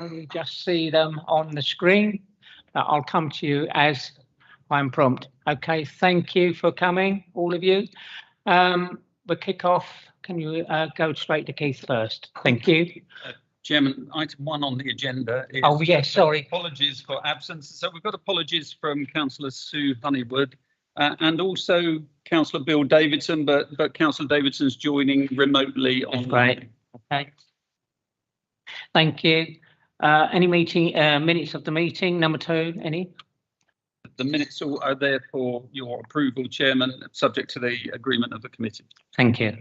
You just see them on the screen. I'll come to you as I'm prompt. Okay, thank you for coming, all of you. We'll kick off. Can you go straight to Keith first? Thank you. Chairman, item 1 on the agenda is... Oh, yes, sorry. Apologies for absence. So we've got apologies from Councillor Sue Honeywood and also Councillor Bill Davidson, but Councillor Davidson's joining remotely on... Right. Okay. Thank you. Any meeting minutes of the meeting? Number 2, any? The minutes are there for your approval, Chairman, subject to the agreement of the committee. Thank you.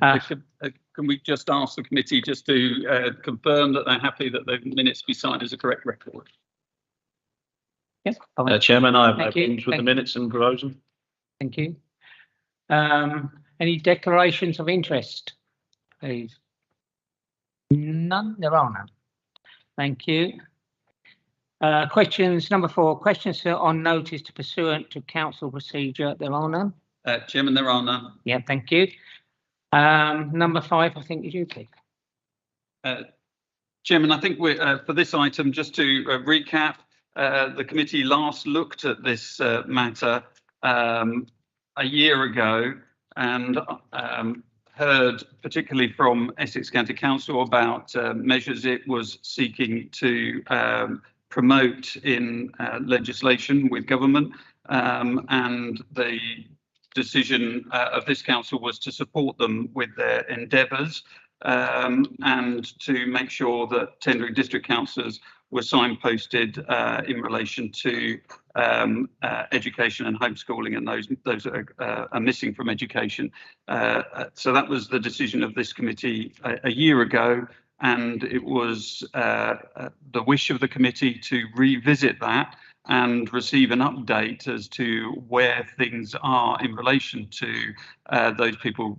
Can we just ask the committee just to confirm that they're happy that the minutes be signed as a correct record? Yes. Chairman, I have no problems with the minutes and propose them. Thank you. Any declarations of interest, please? None. There are none. Thank you. Questions. Number 4. Questions on notice to pursuant to council procedure. There are none. Chairman, there are none. Yeah. Thank you. Number 5, I think is you, Keith. Chairman, I think we're for this item, just to recap, the committee last looked at this matter a year ago and heard particularly from Essex County Council about measures it was seeking to promote in legislation with government, and the decision of this council was to support them with their endeavours and to make sure that tendering district councillors were signposted in relation to education and homeschooling and those that are missing from education. So that was the decision of this committee a year ago, and it was the wish of the committee to revisit that and receive an update as to where things are in relation to those people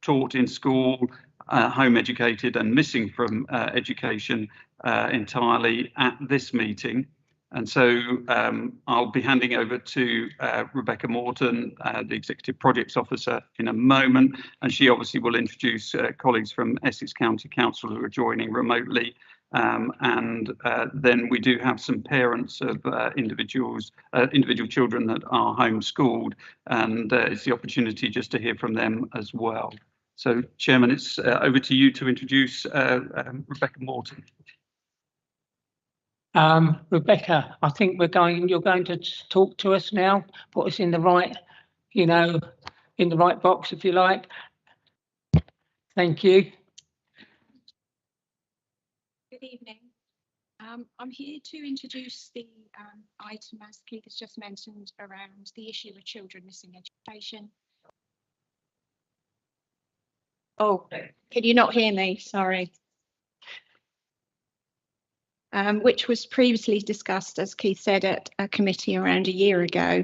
taught in school, home educated and missing from education entirely at this meeting. And so I'll be handing over to Rebecca Morton, the Executive Projects Officer, in a moment, and she obviously will introduce colleagues from Essex County Council who are joining remotely. And then we do have some parents of individual children that are homeschooled, and it's the opportunity just to hear from them as well. So, Chairman, it's over to you to introduce Rebecca Morton. Rebecca, I think you're going to talk to us now, put us in the right, in the right box, if you like. Thank you. Good evening. I'm here to introduce the item, as Keith has just mentioned, around the issue of children missing education. Oh, can you not hear me? Sorry. Which was previously discussed, as Keith said, at a committee around a year ago.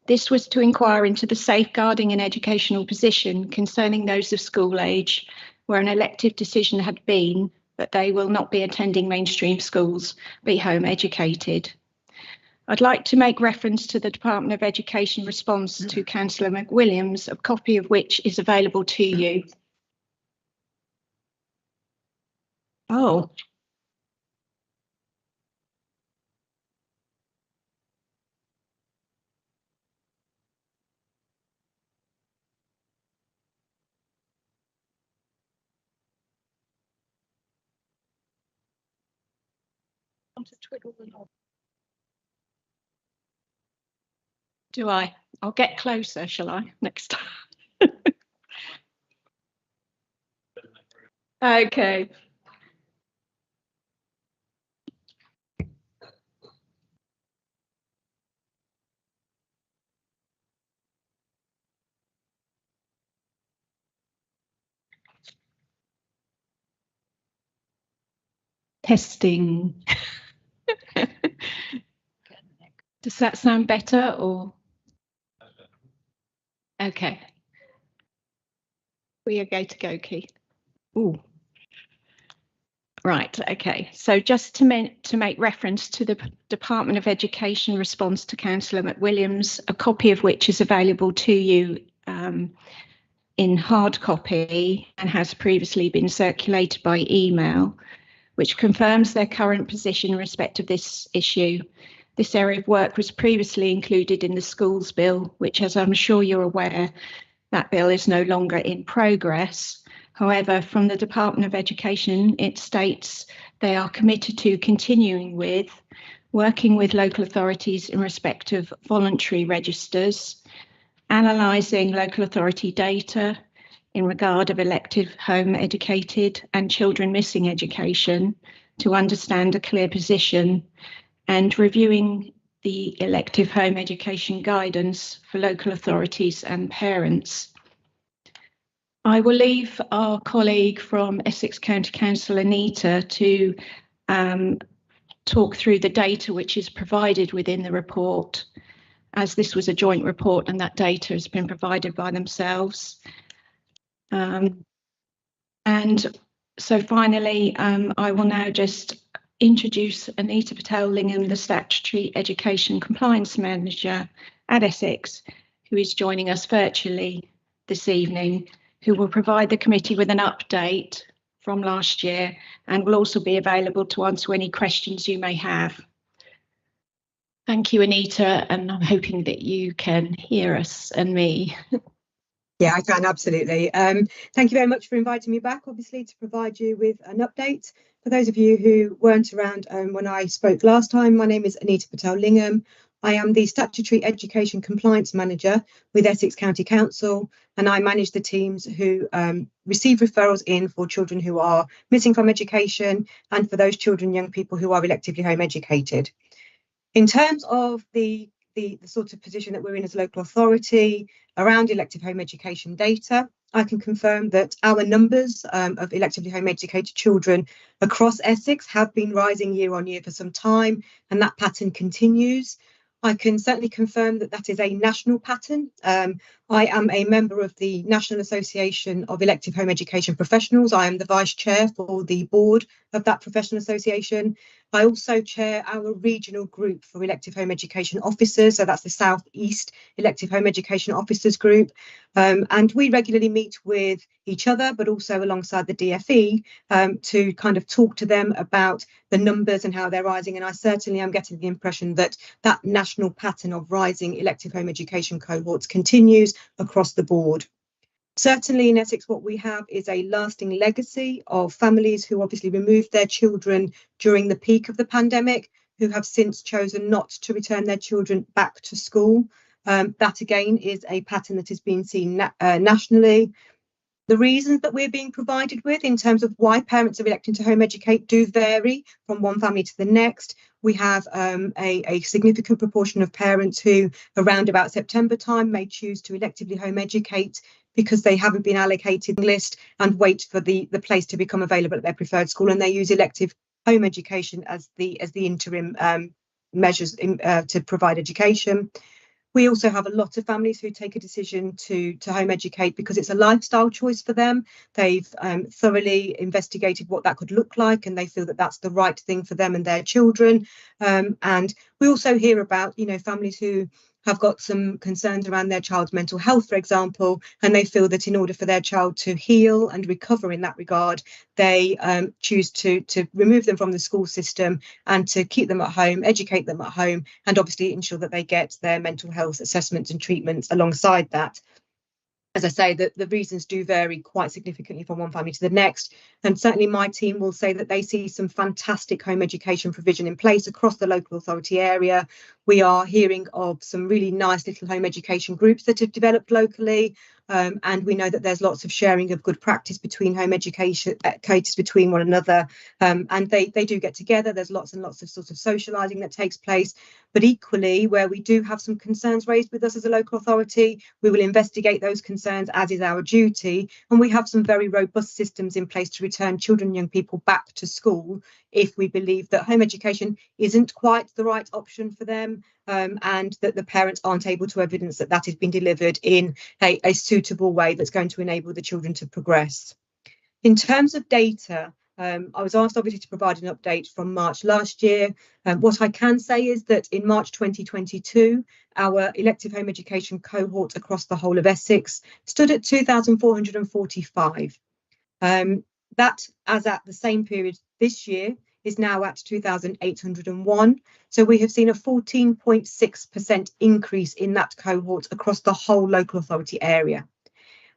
This was to inquire into the safeguarding and educational position concerning those of school age, where an elective decision had been that they will not be attending mainstream schools, be home educated. I'd like to make reference to the Department of Education response to Councillor McWilliams, a copy of which is available to you. Oh. To twiddle the knob. Do I? I'll get closer, shall I, next time? Okay. Testing. Does that sound better or? Okay. We are going to go, Keith. Ooh. Right, okay. So just to make reference to the Department of Education response to Councillor McWilliams, a copy of which is available to you in hard copy and has previously been circulated by email. which confirms their current position in respect of this issue. This area of work was previously included in the schools bill, which, as I'm sure you're aware, that bill is no longer in progress. However, from the Department of Education, it states they are committed to continuing with working with local authorities in respect of voluntary registers, analysing local authority data in regard of elective home educated and children missing education to understand a clear position, and reviewing the elective home education guidance for local authorities and parents. I will leave our colleague from Essex County Council, Anita, to talk through the data which is provided within the report, as this was a joint report and that data has been provided by themselves. And so finally, I will now just introduce Anita Patel-Lingham, the Statutory Education Compliance Manager at Essex, who is joining us virtually this evening, who will provide the committee with an update from last year and will also be available to answer any questions you may have. Thank you, Anita, and I'm hoping that you can hear us and me. Yeah, I can, absolutely. Thank you very much for inviting me back, obviously, to provide you with an update. For those of you who weren't around when I spoke last time, my name is Anita Patel-Lingham. I am the Statutory Education Compliance Manager with Essex County Council, and I manage the teams who receive referrals in for children who are missing from education and for those children and young people who are electively home educated. In terms of the sort of position that we're in as a local authority around elective home education data, I can confirm that our numbers of electively home educated children across Essex have been rising year on year for some time, and that pattern continues. I can certainly confirm that that is a national pattern. I am a member of the National Association of Elective Home Education Professionals. I am the Vice Chair for the board of that professional association. I also chair our regional group for elective home education officers. So that's the South East Elective Home Education Officers Group. And we regularly meet with each other, but also alongside the DFE to kind of talk to them about the numbers and how they're rising. And I certainly am getting the impression that that national pattern of rising elective home education cohorts continues across the board. Certainly in Essex, what we have is a lasting legacy of families who obviously removed their children during the peak of the pandemic, who have since chosen not to return their children back to school. That again is a pattern that is being seen nationally. The reasons that we're being provided with in terms of why parents are electing to home educate do vary from one family to the next. We have a significant proportion of parents who around about September time may choose to electively home educate because they haven't been allocated a list and wait for the place to become available at their preferred school, and they use elective home education as the interim measures to provide education. We also have a lot of families who take a decision to home educate because it's a lifestyle choice for them. They've thoroughly investigated what that could look like, and they feel that that's the right thing for them and their children. And we also hear about, families who have got some concerns around their child's mental health, for example, and they feel that in order for their child to heal and recover in that regard, they choose to remove them from the school system and to keep them at home, educate them at home, and obviously ensure that they get their mental health assessments and treatments alongside that. As I say, the reasons do vary quite significantly from one family to the next. And certainly my team will say that they see some fantastic home education provision in place across the local authority area. We are hearing of some really nice little home education groups that have developed locally. And we know that there's lots of sharing of good practice between home educators between one another. And they do get together. There's lots and lots of sort of socialising that takes place. But equally, where we do have some concerns raised with us as a local authority, we will investigate those concerns, as is our duty. And we have some very robust systems in place to return children and young people back to school if we believe that home education isn't quite the right option for them, and that the parents aren't able to evidence that that has been delivered in a suitable way that's going to enable the children to progress. In terms of data, I was asked obviously to provide an update from March last year. What I can say is that in March 2022, our elective home education cohort across the whole of Essex stood at 2,445. That, as at the same period this year is now at 2,801. So we have seen a 14.6% increase in that cohort across the whole local authority area.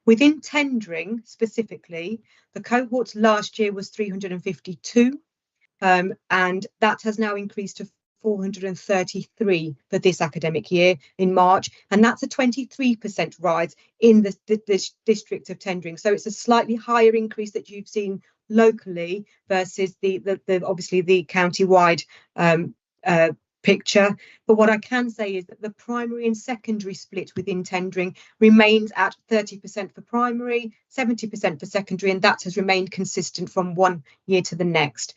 Within tendering specifically, the cohort last year was 352, and that has now increased to 433 for this academic year in March, and that's a 23% rise in the district of tendering. So it's a slightly higher increase that you've seen locally versus the obviously the county-wide picture. But what I can say is that the primary and secondary split within tendering remains at 30% for primary, 70% for secondary, and that has remained consistent from one year to the next.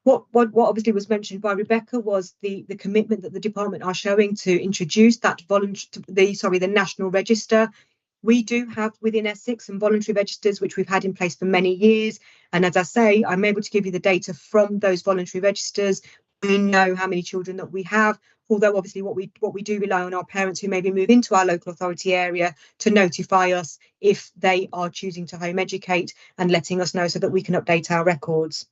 What obviously was mentioned by Rebecca was the commitment that the department are showing to introduce that the national register. We do have within Essex some voluntary registers which we've had in place for many years, and as I say, I'm able to give you the data from those voluntary registers. We know how many children that we have, although obviously what we do rely on our parents who maybe move into our local authority area to notify us if they are choosing to home educate and letting us know so that we can update our records.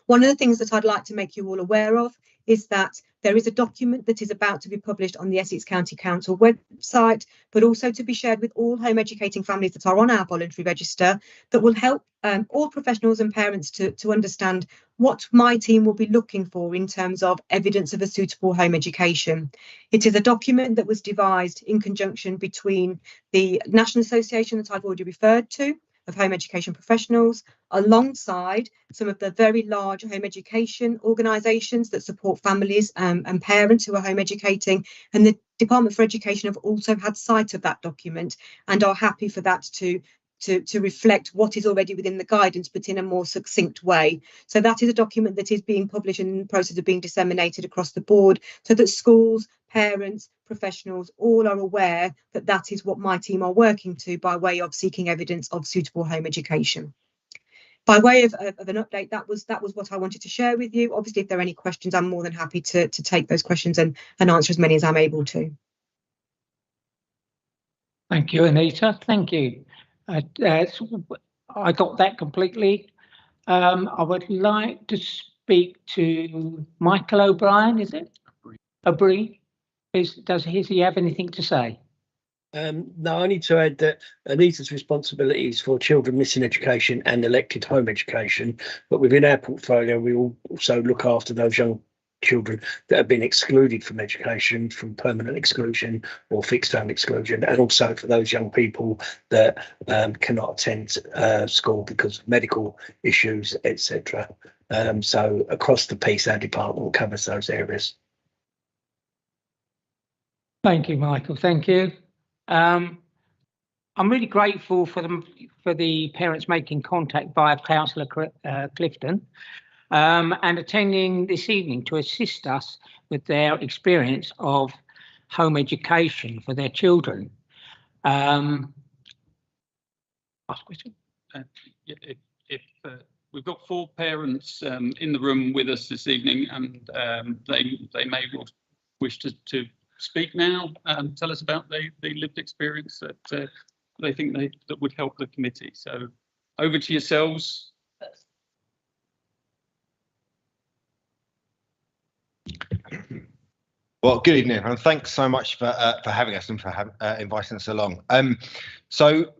One of the things that I'd like to make you all aware of is that there is a document that is about to be published on the Essex County Council website, but also to be shared with all home educating families that are on our voluntary register, that will help all professionals and parents to understand what my team will be looking for in terms of evidence of a suitable home education. It is a document that was devised in conjunction between the National Association that I've already referred to, of home education professionals, alongside some of the very large home education organisations that support families and parents who are home educating. And the Department for Education have also had sight of that document and are happy for that to reflect what is already within the guidance, but in a more succinct way. So that is a document that is being published and in the process of being disseminated across the board so that schools, parents, professionals all are aware that that is what my team are working to by way of seeking evidence of suitable home education. By way of an update, that was what I wanted to share with you. Obviously, if there are any questions, I'm more than happy to take those questions and answer as many as I'm able to. Thank you, Anita. Thank you. I got that completely. I would like to speak to Michael O'Brien, is it? O'Brien. Does he have anything to say? No, I need to add that Anita's responsibilities for children missing education and elected home education, but within our portfolio, we also look after those young children that have been excluded from education, from permanent exclusion or fixed term exclusion, and also for those young people that cannot attend school because of medical issues, etc. So across the piece, our department covers those areas. Thank you, Michael. Thank you. I'm really grateful for the parents making contact via Councillor Clifton and attending this evening to assist us with their experience of home education for their children. Last question. If we've got 4 parents in the room with us this evening, and they may wish to speak now and tell us about the lived experience that they think that would help the committee. So over to yourselves. Well, good evening, and thanks so much for having us and for inviting us along. So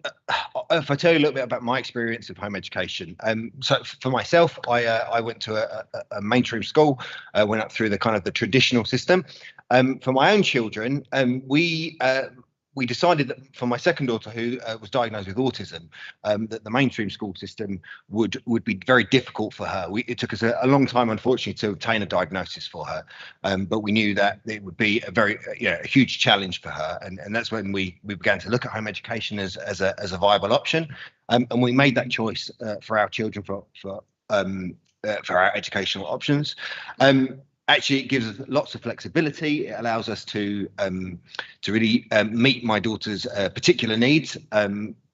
if I tell you a little bit about my experience of home education, so for myself, I went to a mainstream school, went up through the kind of the traditional system. For my own children, we decided that for my second daughter, who was diagnosed with autism, that the mainstream school system would be very difficult for her. It took us a long time, unfortunately, to obtain a diagnosis for her, but we knew that it would be a huge challenge for her, and that's when we began to look at home education as a viable option, and we made that choice for our children for our educational options. Actually, it gives us lots of flexibility. It allows us to really meet my daughter's particular needs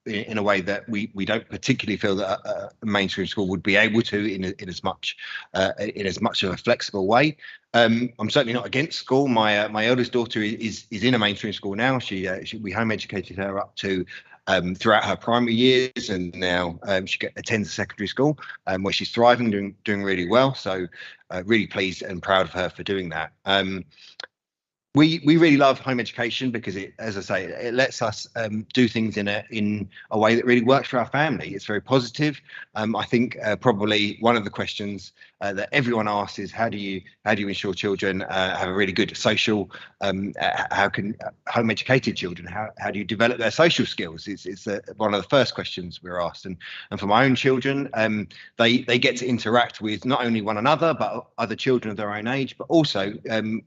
in a way that we don't particularly feel that a mainstream school would be able to in as much of a flexible way. I'm certainly not against school. My eldest daughter is in a mainstream school now. We home educated her up to throughout her primary years, and now she attends a secondary school where she's thriving, doing really well. So really pleased and proud of her for doing that. We really love home education because it, as I say, it lets us do things in a way that really works for our family. It's very positive. I think probably one of the questions that everyone asks is how do you ensure children have a really good social? How can home educated children how do you develop their social skills? It's one of the first questions we're asked. And for my own children, they get to interact with not only one another but other children of their own age, but also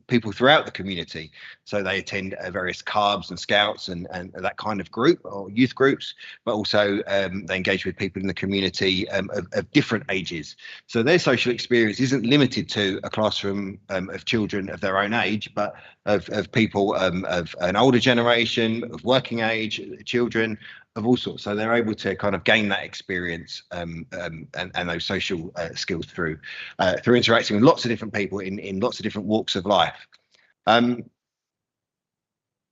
people throughout the community. So they attend various clubs and scouts and that kind of group or youth groups, but also they engage with people in the community of different ages. So their social experience isn't limited to a classroom of children of their own age, but of people of an older generation, of working age children, of all sorts. So they're able to kind of gain that experience and those social skills through interacting with lots of different people in lots of different walks of life.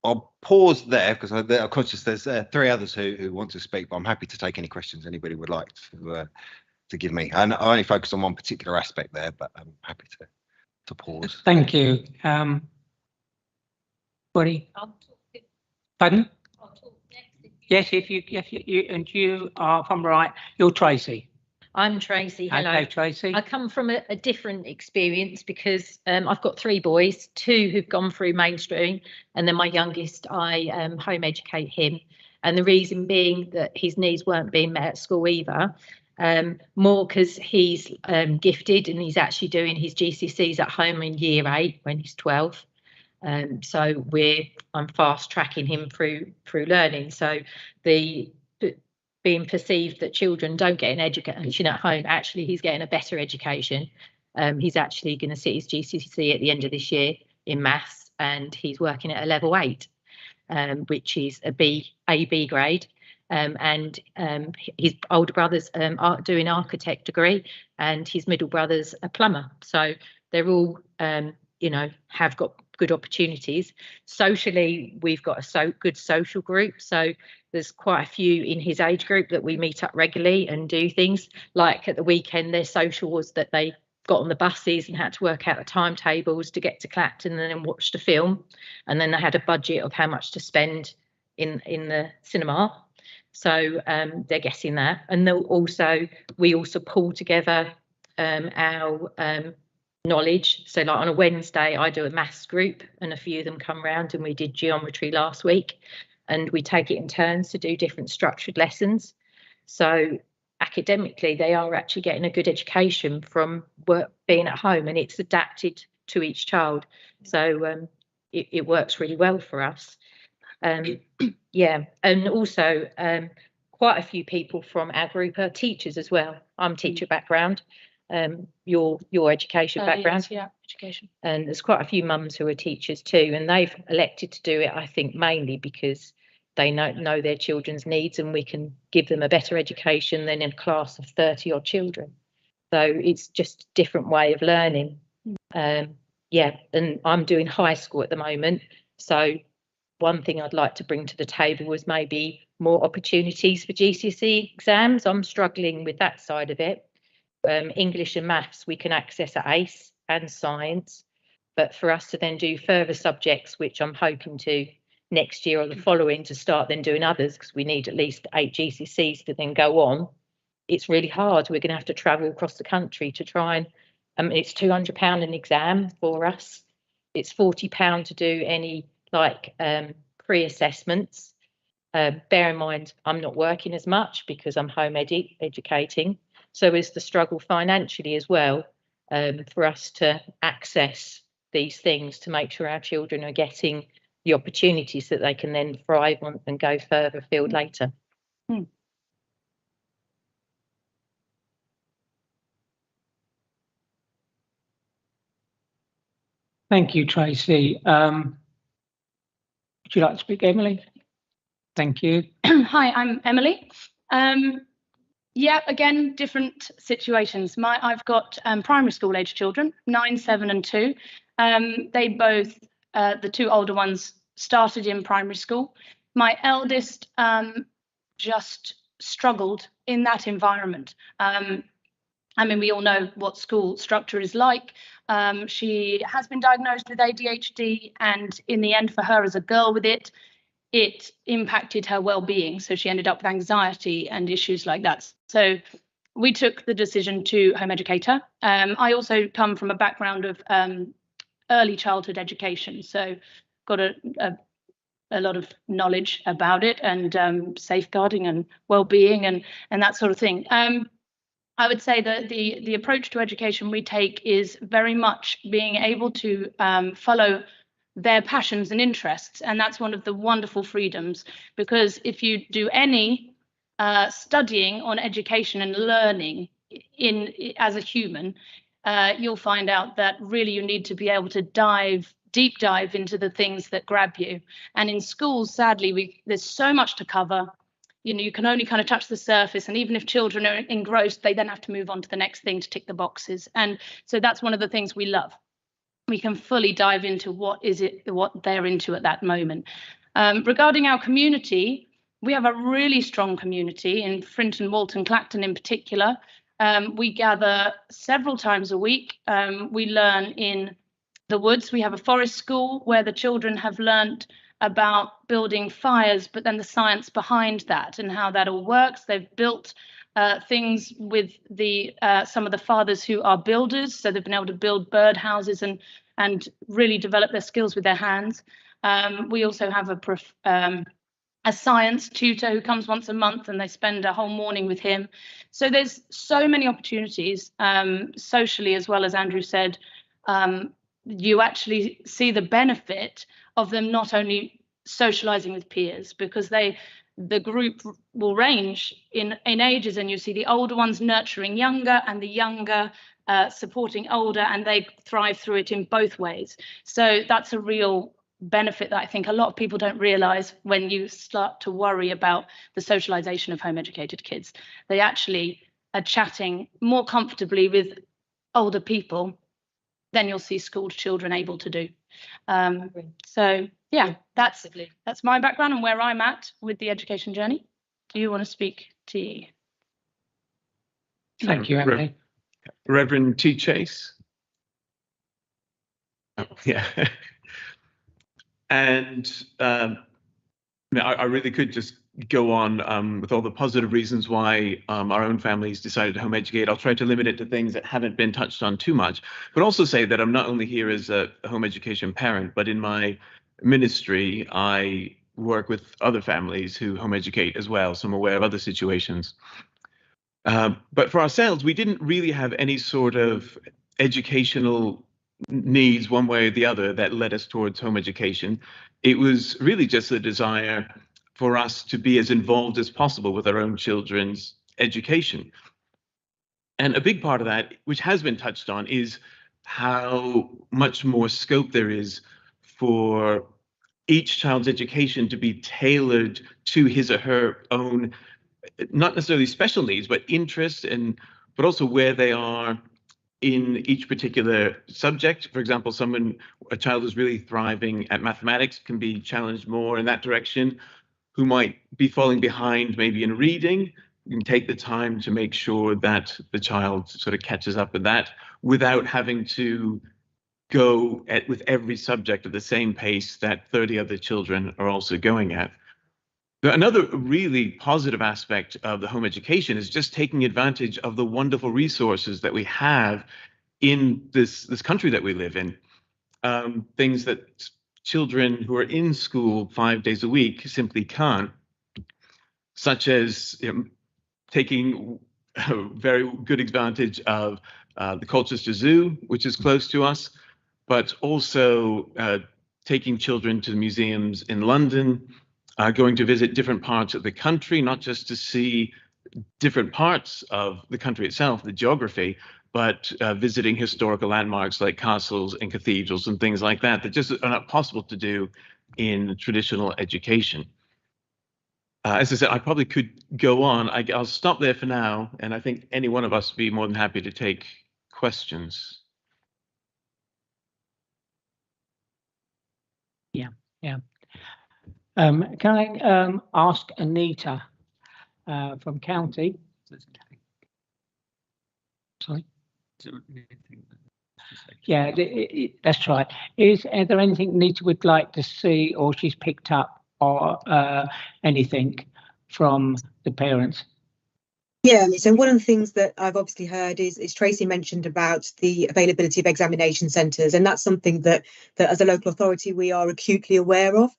I'll pause there because I'm conscious there's 3 others who want to speak, but I'm happy to take any questions anybody would like to give me. And I only focus on one particular aspect there, but I'm happy to pause. Thank you. Buddy. Pardon? I'll talk next. Yes, if you and you are, if I'm right, you're Tracy. I'm Tracy. Hello. Okay, Tracy. I come from a different experience because I've got 3 boys, 2 who've gone through mainstream, and then my youngest, I home educate him. And the reason being that his needs weren't being met at school either, more because he's gifted and he's actually doing his GCSEs at home in year 8 when he's 12. So I'm fast tracking him through learning. So being perceived that children don't get an education at home, actually he's getting a better education. He's actually going to sit his GCSE at the end of this year in maths, and he's working at a level 8, which is a B grade. And his older brother's doing architect degree, and his middle brother's a plumber. So they're all, have got good opportunities. Socially, we've got a good social group. So there's quite a few in his age group that we meet up regularly and do things. Like at the weekend, their social was that they got on the buses and had to work out the timetables to get to Clacton and then watched a film. And then they had a budget of how much to spend in the cinema. So they're getting that. And we also pull together our knowledge. So like on a Wednesday, I do a maths group and a few of them come round, and we did geometry last week, and we take it in turns to do different structured lessons. So academically, they are actually getting a good education from being at home, and it's adapted to each child. So it works really well for us. Yeah, and also quite a few people from our group are teachers as well. I'm teacher background. Your education background. Yes, yeah, education. And there's quite a few mums who are teachers too, and they've elected to do it, I think, mainly because they know their children's needs, and we can give them a better education than in a class of 30 odd children. So it's just a different way of learning. Yeah, and I'm doing high school at the moment. So one thing I'd like to bring to the table was maybe more opportunities for GCSE exams. I'm struggling with that side of it. English and maths we can access at ACE and science, but for us to then do further subjects, which I'm hoping to next year or the following, to start then doing others, because we need at least 8 GCSEs to then go on, it's really hard. We're going to have to travel across the country to try and it's £200 an exam for us. It's £40 to do any pre-assessments. Bear in mind I'm not working as much because I'm home educating. So is the struggle financially as well, for us to access these things to make sure our children are getting the opportunities that they can then thrive on and go further afield later. Thank you, Tracy. Would you like to speak, Emily? Thank you. Hi, I'm Emily. Yeah, again, different situations. I've got primary school age children, 9, 7 and 2. They both, the 2 older ones, started in primary school. My eldest just struggled in that environment. I mean, we all know what school structure is like. She has been diagnosed with ADHD, and in the end, for her as a girl with it impacted her well-being. So she ended up with anxiety and issues like that. So we took the decision to home educate her. I also come from a background of early childhood education, so got a lot of knowledge about it, and safeguarding and well-being and that sort of thing. I would say that the approach to education we take is very much being able to follow their passions and interests, and that's one of the wonderful freedoms, because if you do any studying on education and learning as a human, you'll find out that really you need to be able to deep dive into the things that grab you. And in schools, sadly, there's so much to cover. You can only kind of touch the surface, and even if children are engrossed, they then have to move on to the next thing to tick the boxes. And so that's one of the things we love. We can fully dive into what they're into at that moment. Regarding our community, we have a really strong community in Frinton, Walton, Clacton in particular. We gather several times a week. We learn in the woods. We have a forest school where the children have learnt about building fires, but then the science behind that and how that all works. They've built things with some of the fathers who are builders, so they've been able to build bird houses and really develop their skills with their hands. We also have a science tutor who comes once a month, and they spend a whole morning with him. So there's so many opportunities socially, as well as Andrew said. You actually see the benefit of them not only socializing with peers, because the group will range in ages, and you see the older ones nurturing younger and the younger supporting older, and they thrive through it in both ways. So that's a real benefit that I think a lot of people don't realize when you start to worry about the socialization of home educated kids. They actually are chatting more comfortably with older people than you'll see school children able to do. So yeah, that's my background and where I'm at with the education journey. Do you want to speak to? Thank you, Emily. Reverend T. Chase. Oh, yeah. And I really could just go on with all the positive reasons why our own families decided to home educate. I'll try to limit it to things that haven't been touched on too much, but also say that I'm not only here as a home education parent, but in my ministry, I work with other families who home educate as well, so I'm aware of other situations. But for ourselves, we didn't really have any sort of educational needs one way or the other that led us towards home education. It was really just a desire for us to be as involved as possible with our own children's education. And a big part of that, which has been touched on, is how much more scope there is for each child's education to be tailored to his or her own, not necessarily special needs, but interests, but also where they are in each particular subject. For example, a child who's really thriving at mathematics can be challenged more in that direction. Who might be falling behind maybe in reading, you can take the time to make sure that the child sort of catches up with that without having to go with every subject at the same pace that 30 other children are also going at. Another really positive aspect of the home education is just taking advantage of the wonderful resources that we have in this country that we live in. Things that children who are in school 5 days a week simply can't, such as taking very good advantage of the Colchester Zoo, which is close to us, but also taking children to museums in London, going to visit different parts of the country, not just to see different parts of the country itself, the geography, but visiting historical landmarks like castles and cathedrals and things like that just are not possible to do in traditional education. As I said, I probably could go on. I'll stop there for now, and I think any one of us would be more than happy to take questions. Yeah. Can I ask Anita, from county. Sorry. Yeah, that's right. Is there anything Nita would like to see, or she's picked up, or anything from the parents? Yeah, so one of the things that I've obviously heard is Tracy mentioned about the availability of examination centres, and that's something that as a local authority we are acutely aware of.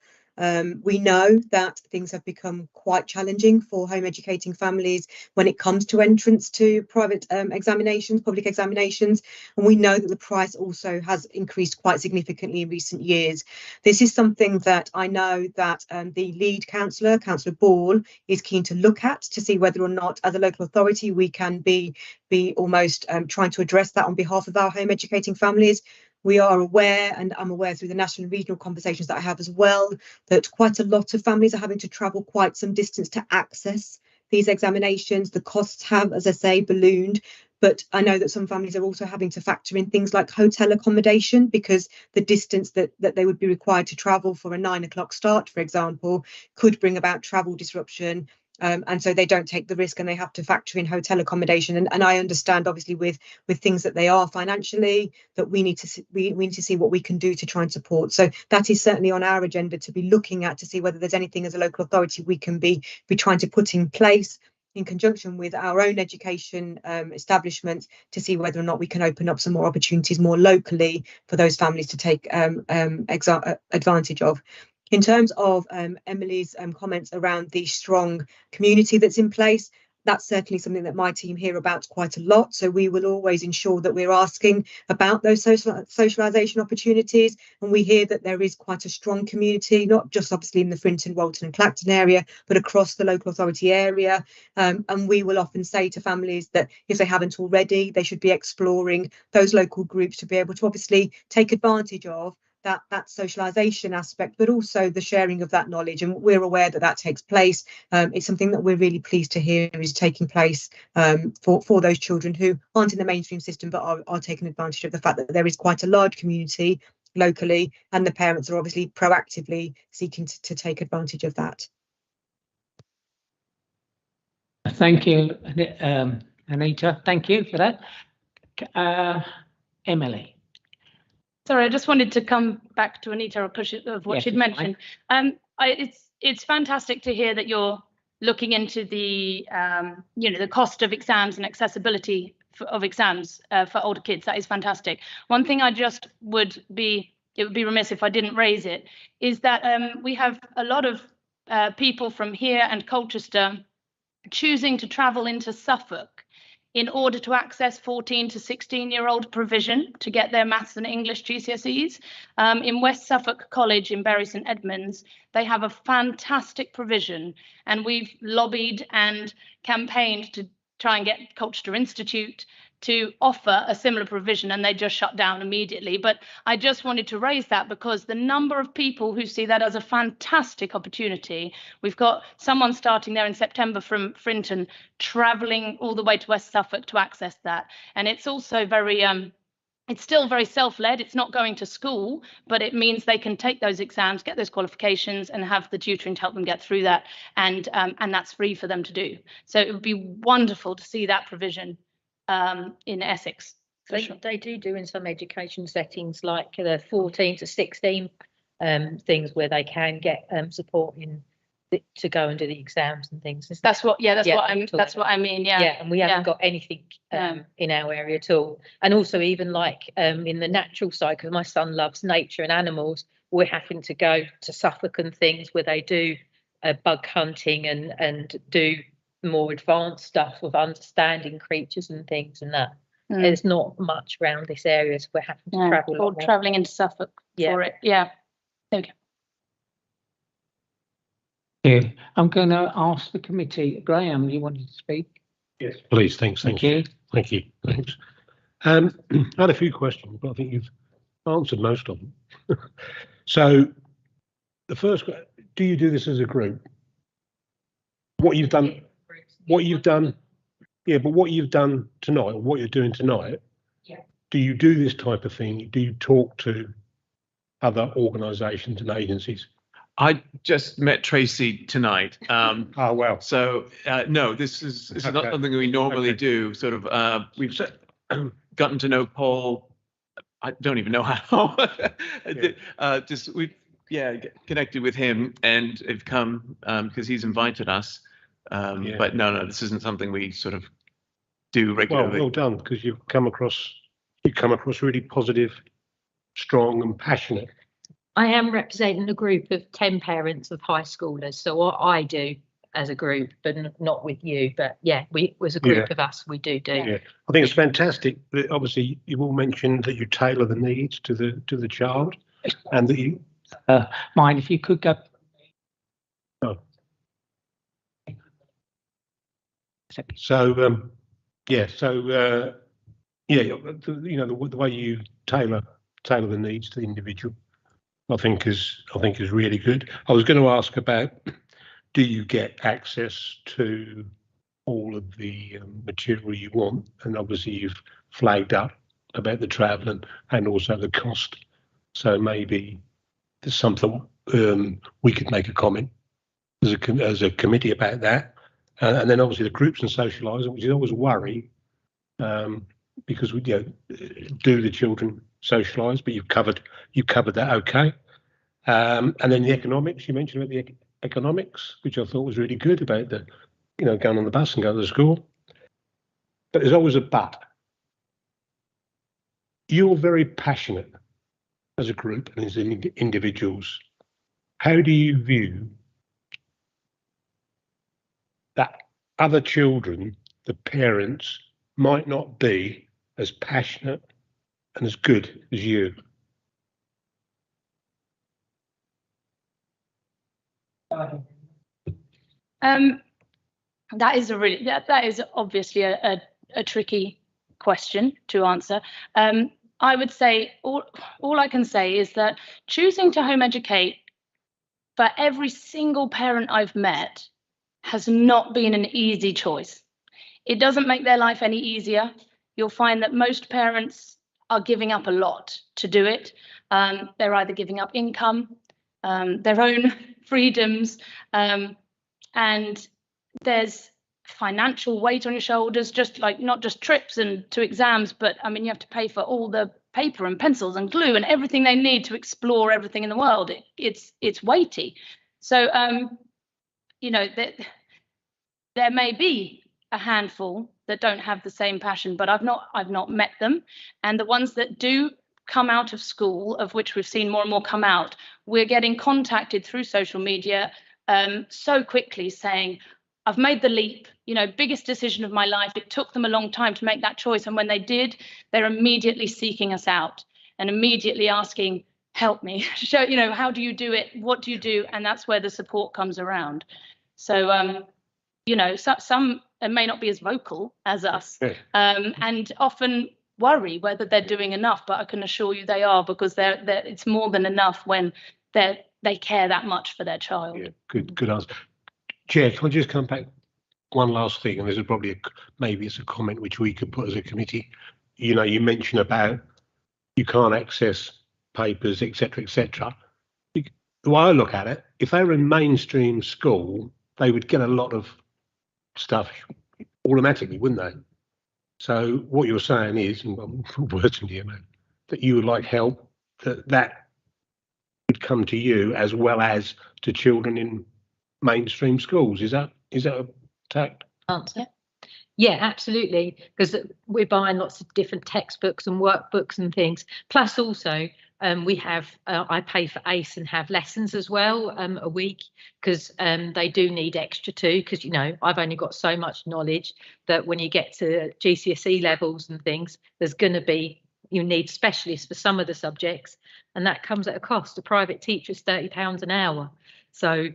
We know that things have become quite challenging for home educating families when it comes to entrance to private examinations, public examinations, and we know that the price also has increased quite significantly in recent years. This is something that I know that the lead councillor, Councillor Ball, is keen to look at to see whether or not, as a local authority, we can be almost trying to address that on behalf of our home educating families. We are aware, and I'm aware through the national and regional conversations that I have as well, that quite a lot of families are having to travel quite some distance to access these examinations. The costs have, as I say, ballooned. But I know that some families are also having to factor in things like hotel accommodation, because the distance that they would be required to travel for a 9 o'clock start, for example, could bring about travel disruption. And so they don't take the risk, and they have to factor in hotel accommodation. And I understand, obviously, with things that they are financially, that we need to see what we can do to try and support. So that is certainly on our agenda to be looking at, to see whether there's anything as a local authority we can be trying to put in place in conjunction with our own education establishments, to see whether or not we can open up some more opportunities more locally for those families to take advantage of. In terms of Emily's comments around the strong community that's in place, that's certainly something that my team hear about quite a lot. So we will always ensure that we're asking about those socialisation opportunities. And we hear that there is quite a strong community, not just obviously in the Frinton, Walton and Clacton area, but across the local authority area. And we will often say to families that if they haven't already, they should be exploring those local groups to be able to obviously take advantage of that socialisation aspect, but also the sharing of that knowledge. And we're aware that takes place. It's something that we're really pleased to hear is taking place for those children who aren't in the mainstream system, but are taking advantage of the fact that there is quite a large community locally, and the parents are obviously proactively seeking to take advantage of that. Thank you, Anita. Thank you for that. Emily. Sorry, I just wanted to come back to Anita of what she'd mentioned. It's fantastic to hear that you're looking into the the cost of exams and accessibility of exams for older kids. That is fantastic. One thing it would be remiss if I didn't raise it, is that we have a lot of people from here and Colchester choosing to travel into Suffolk in order to access 14 to 16-year-old provision to get their maths and English GCSEs. In West Suffolk College in Bury St Edmunds, they have a fantastic provision, and we've lobbied and campaigned to try and get Colchester Institute to offer a similar provision, and they just shut down immediately. But I just wanted to raise that because the number of people who see that as a fantastic opportunity, we've got someone starting there in September from Frinton, travelling all the way to West Suffolk to access that. And it's also very, it's still very self-led. It's not going to school, but it means they can take those exams, get those qualifications, and have the tutoring to help them get through that. And that's free for them to do. So it would be wonderful to see that provision in Essex. They do in some education settings, like the 14 to 16 things where they can get support to go and do the exams and things. That's what I mean. Yeah. Yeah, and we haven't got anything in our area at all. And also even like in the natural side, because my son loves nature and animals, we're having to go to Suffolk and things where they do bug hunting and do more advanced stuff with understanding creatures and things and that. There's not much around this area, so we're having to travel. Or travelling into Suffolk for it. Yeah. Okay. Yeah. I'm going to ask the committee. Graham, you wanted to speak? Yes, please. Thanks. Thank you. Thank you. Thanks. I had a few questions, but I think you've answered most of them. So the first, do you do this as a group? What you've done tonight, or what you're doing tonight, do you do this type of thing? Do you talk to other organisations and agencies? I just met Tracy tonight. Oh, well. So no, this is not Okay. something we normally Okay. do. Sort of, we've gotten to know Paul. I don't even know how. Just we've connected with him and have come because he's invited us. But no, this isn't something we sort of do regularly. Well done, because you come across really positive, strong, and passionate. I am representing a group of 10 parents of high schoolers, so what I do as a group, but not with you. But yeah, we as a group of us, we do. Yeah, I think it's fantastic. But obviously, you all mentioned that you tailor the needs to the child, and that you. Mine, if you could go. Oh. So the way you tailor the needs to the individual, I think is really good. I was going to ask about, do you get access to all of the material you want? And obviously you've flagged up about the travel and also the cost. So maybe there's something we could make a comment as a committee about that. And then obviously the groups and socialising, which is always a worry, because we do the children socialise, but you've covered that okay. And then the economics, you mentioned about the economics, which I thought was really good about the, going on the bus and going to school. But there's always a but. You're very passionate as a group and as individuals. How do you view that other children, the parents, might not be as passionate and as good as you? That is obviously a tricky question to answer. I would say all I can say is that choosing to home educate for every single parent I've met has not been an easy choice. It doesn't make their life any easier. You'll find that most parents are giving up a lot to do it. They're either giving up income, their own freedoms, and there's financial weight on your shoulders, just like not just trips and to exams, but I mean, you have to pay for all the paper and pencils and glue and everything they need to explore everything in the world. It's weighty. So, there may be a handful that don't have the same passion, but I've not met them. And the ones that do come out of school, of which we've seen more and more come out, we're getting contacted through social media so quickly saying, I've made the leap, biggest decision of my life. It took them a long time to make that choice. And when they did, they're immediately seeking us out and immediately asking, help me, show, how do you do it? What do you do? And that's where the support comes around. So, some may not be as vocal as us, and often worry whether they're doing enough, but I can assure you they are, because it's more than enough when they care that much for their child. Yeah, good answer. Chair, can I just come back one last thing, and there's probably maybe it's a comment which we could put as a committee. You mentioned about you can't access papers, etc. The way I look at it, if they were in mainstream school, they would get a lot of stuff automatically, wouldn't they? So what you're saying is, and I'm words into your mouth, that you would like help, that would come to you as well as to children in mainstream schools. Is that a tact? Answer? Yeah, absolutely, because we're buying lots of different textbooks and workbooks and things. Plus also we have, I pay for ACE and have lessons as well a week, because they do need extra too, because I've only got so much knowledge that when you get to GCSE levels and things, there's going to be, you need specialists for some of the subjects, and that comes at a cost. A private teacher is £30 an hour. So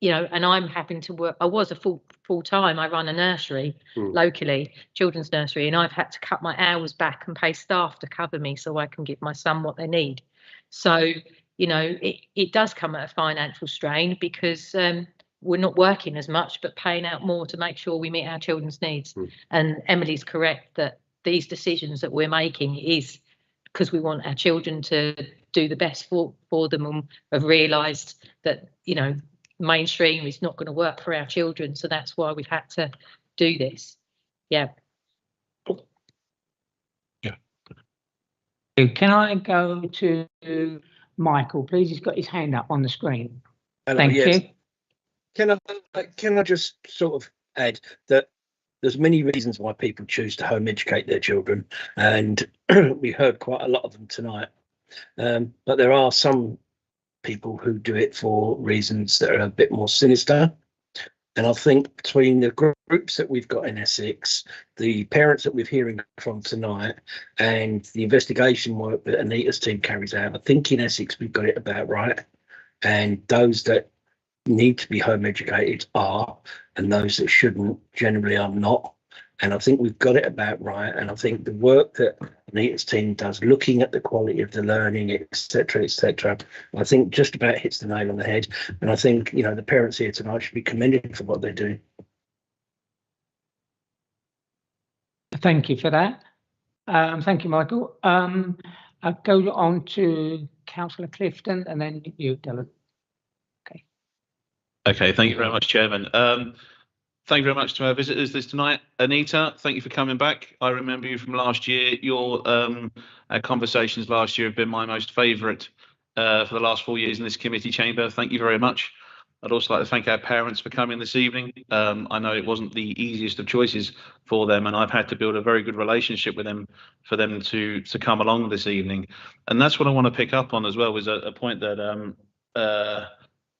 and I'm having to work. I was a full-time. I run a nursery locally, children's nursery, and I've had to cut my hours back and pay staff to cover me so I can give my son what they need. So, it does come at a financial strain, because we're not working as much, but paying out more to make sure we meet our children's needs. And Emily's correct that these decisions that we're making is because we want our children to do the best for them, and have realised that, you know, mainstream is not going to work for our children. So that's why we've had to do this. Yeah. Can I go to Michael, please? He's got his hand up on the screen. Hello, Thank yes. you. Can I just sort of add that there's many reasons why people choose to home educate their children, and we heard quite a lot of them tonight. But there are some people who do it for reasons that are a bit more sinister. And I think between the groups that we've got in Essex, the parents that we're hearing from tonight, and the investigation work that Anita's team carries out, I think in Essex we've got it about right. And those that need to be home educated are, and those that shouldn't generally are not. And I think we've got it about right. And I think the work that Anita's team does, looking at the quality of the learning, etc., I think just about hits the nail on the head. And I think, you know, the parents here tonight should be commended for what they're doing. Thank you for that. Thank you, Michael. I'll go on to Councillor Clifton and then you, Dylan. Okay. Okay, thank you very much, Chairman. Thank you very much to our visitors this tonight. Anita, thank you for coming back. I remember you from last year. Your conversations last year have been my most favourite for the last 4 years in this committee chamber. Thank you very much. I'd also like to thank our parents for coming this evening. I know it wasn't the easiest of choices for them, and I've had to build a very good relationship with them for them to come along this evening. And that's what I want to pick up on as well, was a point that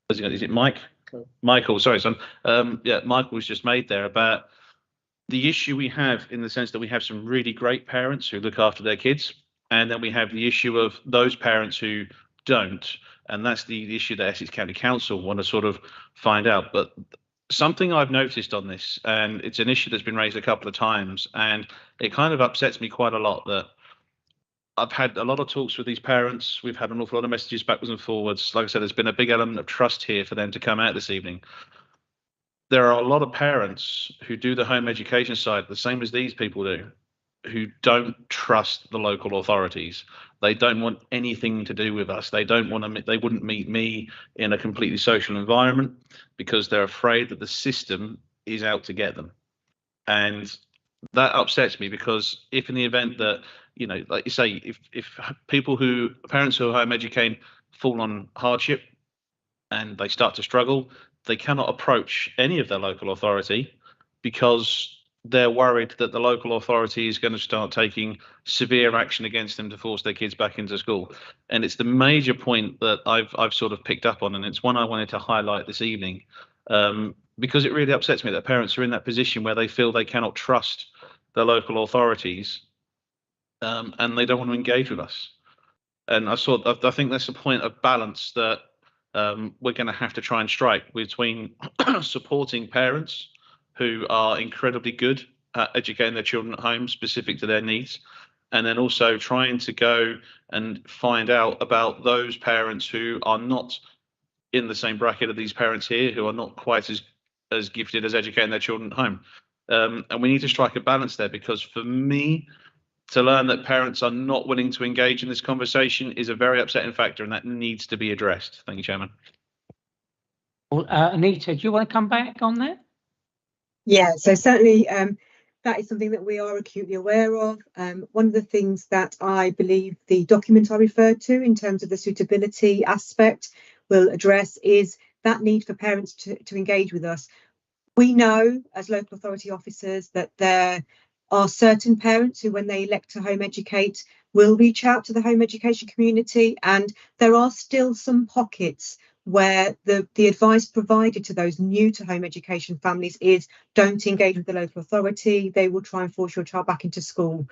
is it Mike? Michael, sorry, son. Yeah, Michael's just made there about the issue we have, in the sense that we have some really great parents who look after their kids, and then we have the issue of those parents who don't, and that's the issue that Essex County Council want to sort of find out. But something I've noticed on this, and it's an issue that's been raised a couple of times, and it kind of upsets me quite a lot, that I've had a lot of talks with these parents. We've had an awful lot of messages backwards and forwards. Like I said, there's been a big element of trust here for them to come out this evening. There are a lot of parents who do the home education side, the same as these people do, who don't trust the local authorities. They don't want anything to do with us. They don't want to. They wouldn't meet me in a completely social environment because they're afraid that the system is out to get them. And that upsets me, because if in the event that, you know, like you say, if parents who are home educating fall on hardship and they start to struggle, they cannot approach any of their local authority because they're worried that the local authority is going to start taking severe action against them to force their kids back into school. And it's the major point that I've sort of picked up on, and it's one I wanted to highlight this evening, because it really upsets me that parents are in that position where they feel they cannot trust the local authorities, and they don't want to engage with us. And I think that's a point of balance that we're going to have to try and strike between supporting parents who are incredibly good at educating their children at home specific to their needs, and then also trying to go and find out about those parents who are not in the same bracket of these parents here, who are not quite as gifted as educating their children at home. And we need to strike a balance there, because for me, to learn that parents are not willing to engage in this conversation is a very upsetting factor, and that needs to be addressed. Thank you, Chairman. Well, Anita, do you want to come back on that? Yeah, so certainly that is something that we are acutely aware of. One of the things that I believe the document I referred to in terms of the suitability aspect will address is that need for parents to engage with us. We know as local authority officers that there are certain parents who, when they elect to home educate, will reach out to the home education community, and there are still some pockets where the advice provided to those new to home education families is don't engage with the local authority. They will try and force your child back into school.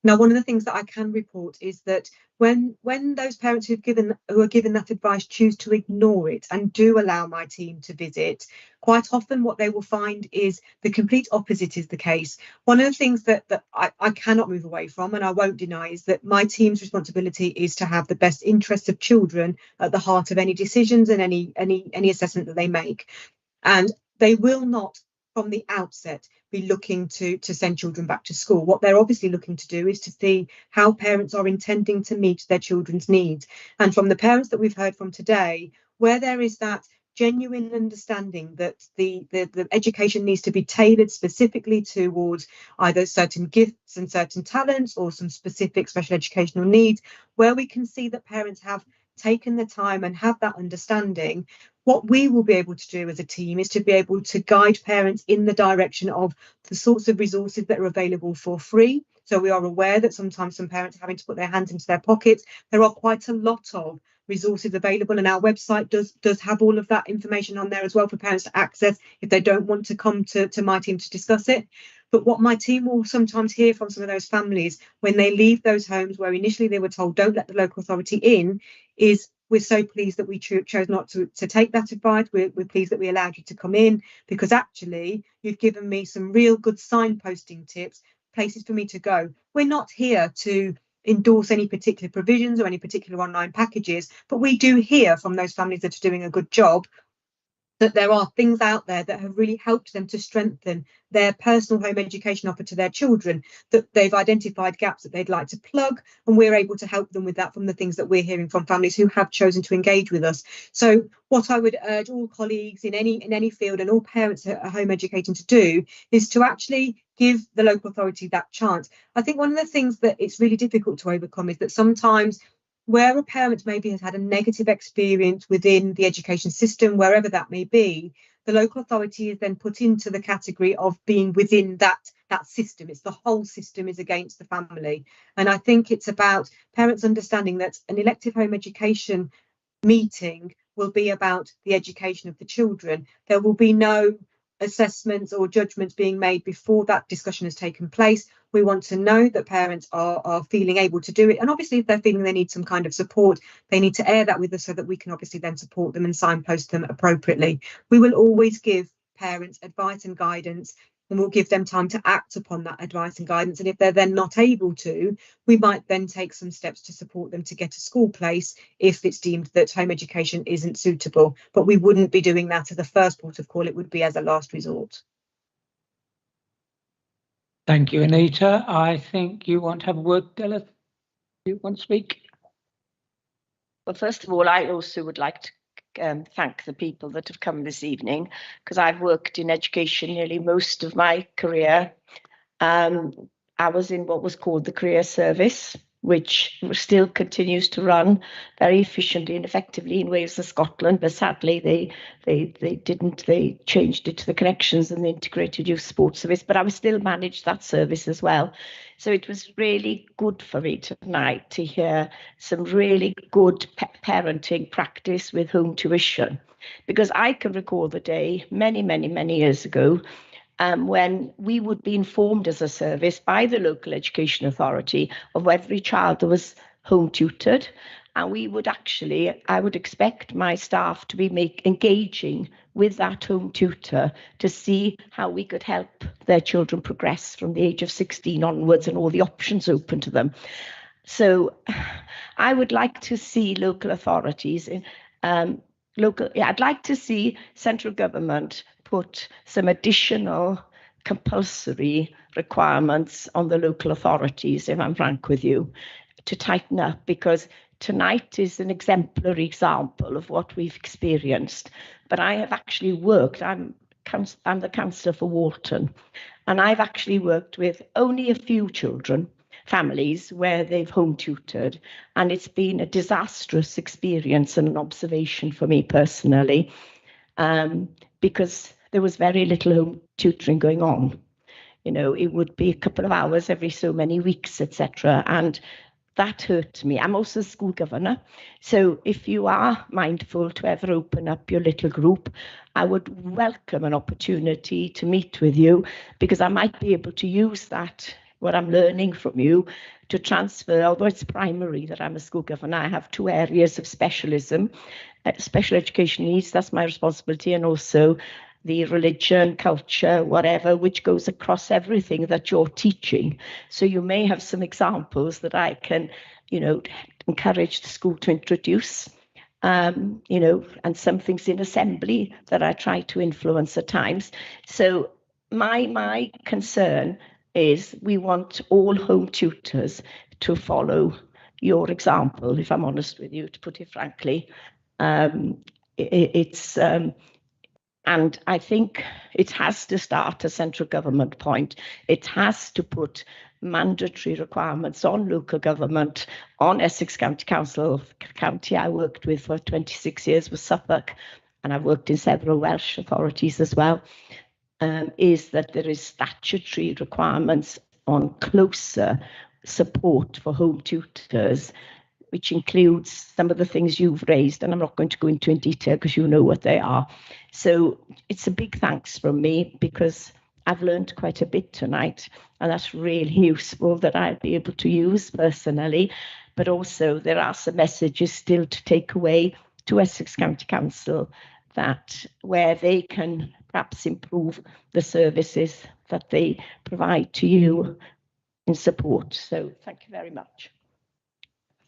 Now, one of the things that I can report is that when those parents who are given that advice choose to ignore it and do allow my team to visit, quite often what they will find is the complete opposite is the case. One of the things that I cannot move away from, and I won't deny, is that my team's responsibility is to have the best interests of children at the heart of any decisions and any assessment that they make. And they will not from the outset be looking to send children back to school. What they're obviously looking to do is to see how parents are intending to meet their children's needs. And from the parents that we've heard from today, where there is that genuine understanding that the education needs to be tailored specifically towards either certain gifts and certain talents or some specific special educational needs, where we can see that parents have taken the time and have that understanding, what we will be able to do as a team is to be able to guide parents in the direction of the sorts of resources that are available for free. So we are aware that sometimes some parents are having to put their hands into their pockets. There are quite a lot of resources available, and our website does have all of that information on there as well for parents to access if they don't want to come to my team to discuss it. But what my team will sometimes hear from some of those families when they leave those homes where initially they were told don't let the local authority in is, we're so pleased that we chose not to take that advice. We're pleased that we allowed you to come in, because actually you've given me some real good signposting tips, places for me to go. We're not here to endorse any particular provisions or any particular online packages, but we do hear from those families that are doing a good job that there are things out there that have really helped them to strengthen their personal home education offer to their children, that they've identified gaps that they'd like to plug, and we're able to help them with that from the things that we're hearing from families who have chosen to engage with us. So what I would urge all colleagues in any field and all parents at home educating to do is to actually give the local authority that chance. I think one of the things that it's really difficult to overcome is that sometimes where a parent maybe has had a negative experience within the education system, wherever that may be, the local authority is then put into the category of being within that system. It's the whole system is against the family. And I think it's about parents understanding that an elective home education meeting will be about the education of the children. There will be no assessments or judgments being made before that discussion has taken place. We want to know that parents are feeling able to do it, and obviously if they're feeling they need some kind of support, they need to air that with us so that we can obviously then support them and signpost them appropriately. We will always give parents advice and guidance, and we'll give them time to act upon that advice and guidance. And if they're then not able to, we might then take some steps to support them to get a school place if it's deemed that home education isn't suitable. But we wouldn't be doing that as a first port of call. It would be as a last resort. Thank you, Anita. I think you want to have a word, Della. You want to speak? Well, first of all, I also would like to thank the people that have come this evening, because I've worked in education nearly most of my career. I was in what was called the career service, which still continues to run very efficiently and effectively in Wales and Scotland, but sadly they changed it to the Connections and the Integrated Youth Sports Service, but I was still managed that service as well. So it was really good for me tonight to hear some really good parenting practice with home tuition, because I can recall the day many years ago when we would be informed as a service by the local education authority of every child that was home tutored. And I would expect my staff to be engaging with that home tutor to see how we could help their children progress from the age of 16 onwards and all the options open to them. So I would like to see local authorities, I'd like to see central government put some additional compulsory requirements on the local authorities, if I'm frank with you, to tighten up, because tonight is an exemplary example of what we've experienced. But I have actually worked, I'm the councillor for Walton, and I've actually worked with only a few families where they've home tutored, and it's been a disastrous experience and an observation for me personally, because there was very little home tutoring going on. You know, it would be a couple of hours every so many weeks, etc. And that hurt me. I'm also a school governor. So if you are mindful to ever open up your little group, I would welcome an opportunity to meet with you, because I might be able to use that, what I'm learning from you, to transfer. Although it's primary that I'm a school governor, I have 2 areas of specialism, special education needs, that's my responsibility, and also the religion, culture, whatever, which goes across everything that you're teaching. So you may have some examples that I can, encourage the school to introduce, and some things in assembly that I try to influence at times. So my concern is we want all home tutors to follow your example, if I'm honest with you, to put it frankly. It's and I think it has to start a central government point. It has to put mandatory requirements on local government, on Essex County Council. County I worked with for 26 years was Suffolk, and I've worked in several Welsh authorities as well, is that there is statutory requirements on closer support for home tutors, which includes some of the things you've raised, and I'm not going to go into in detail because you know what they are. So it's a big thanks from me, because I've learned quite a bit tonight, and that's really useful that I'll be able to use personally. But also there are some messages still to take away to Essex County Council, that where they can perhaps improve the services that they provide to you in support. So thank you very much.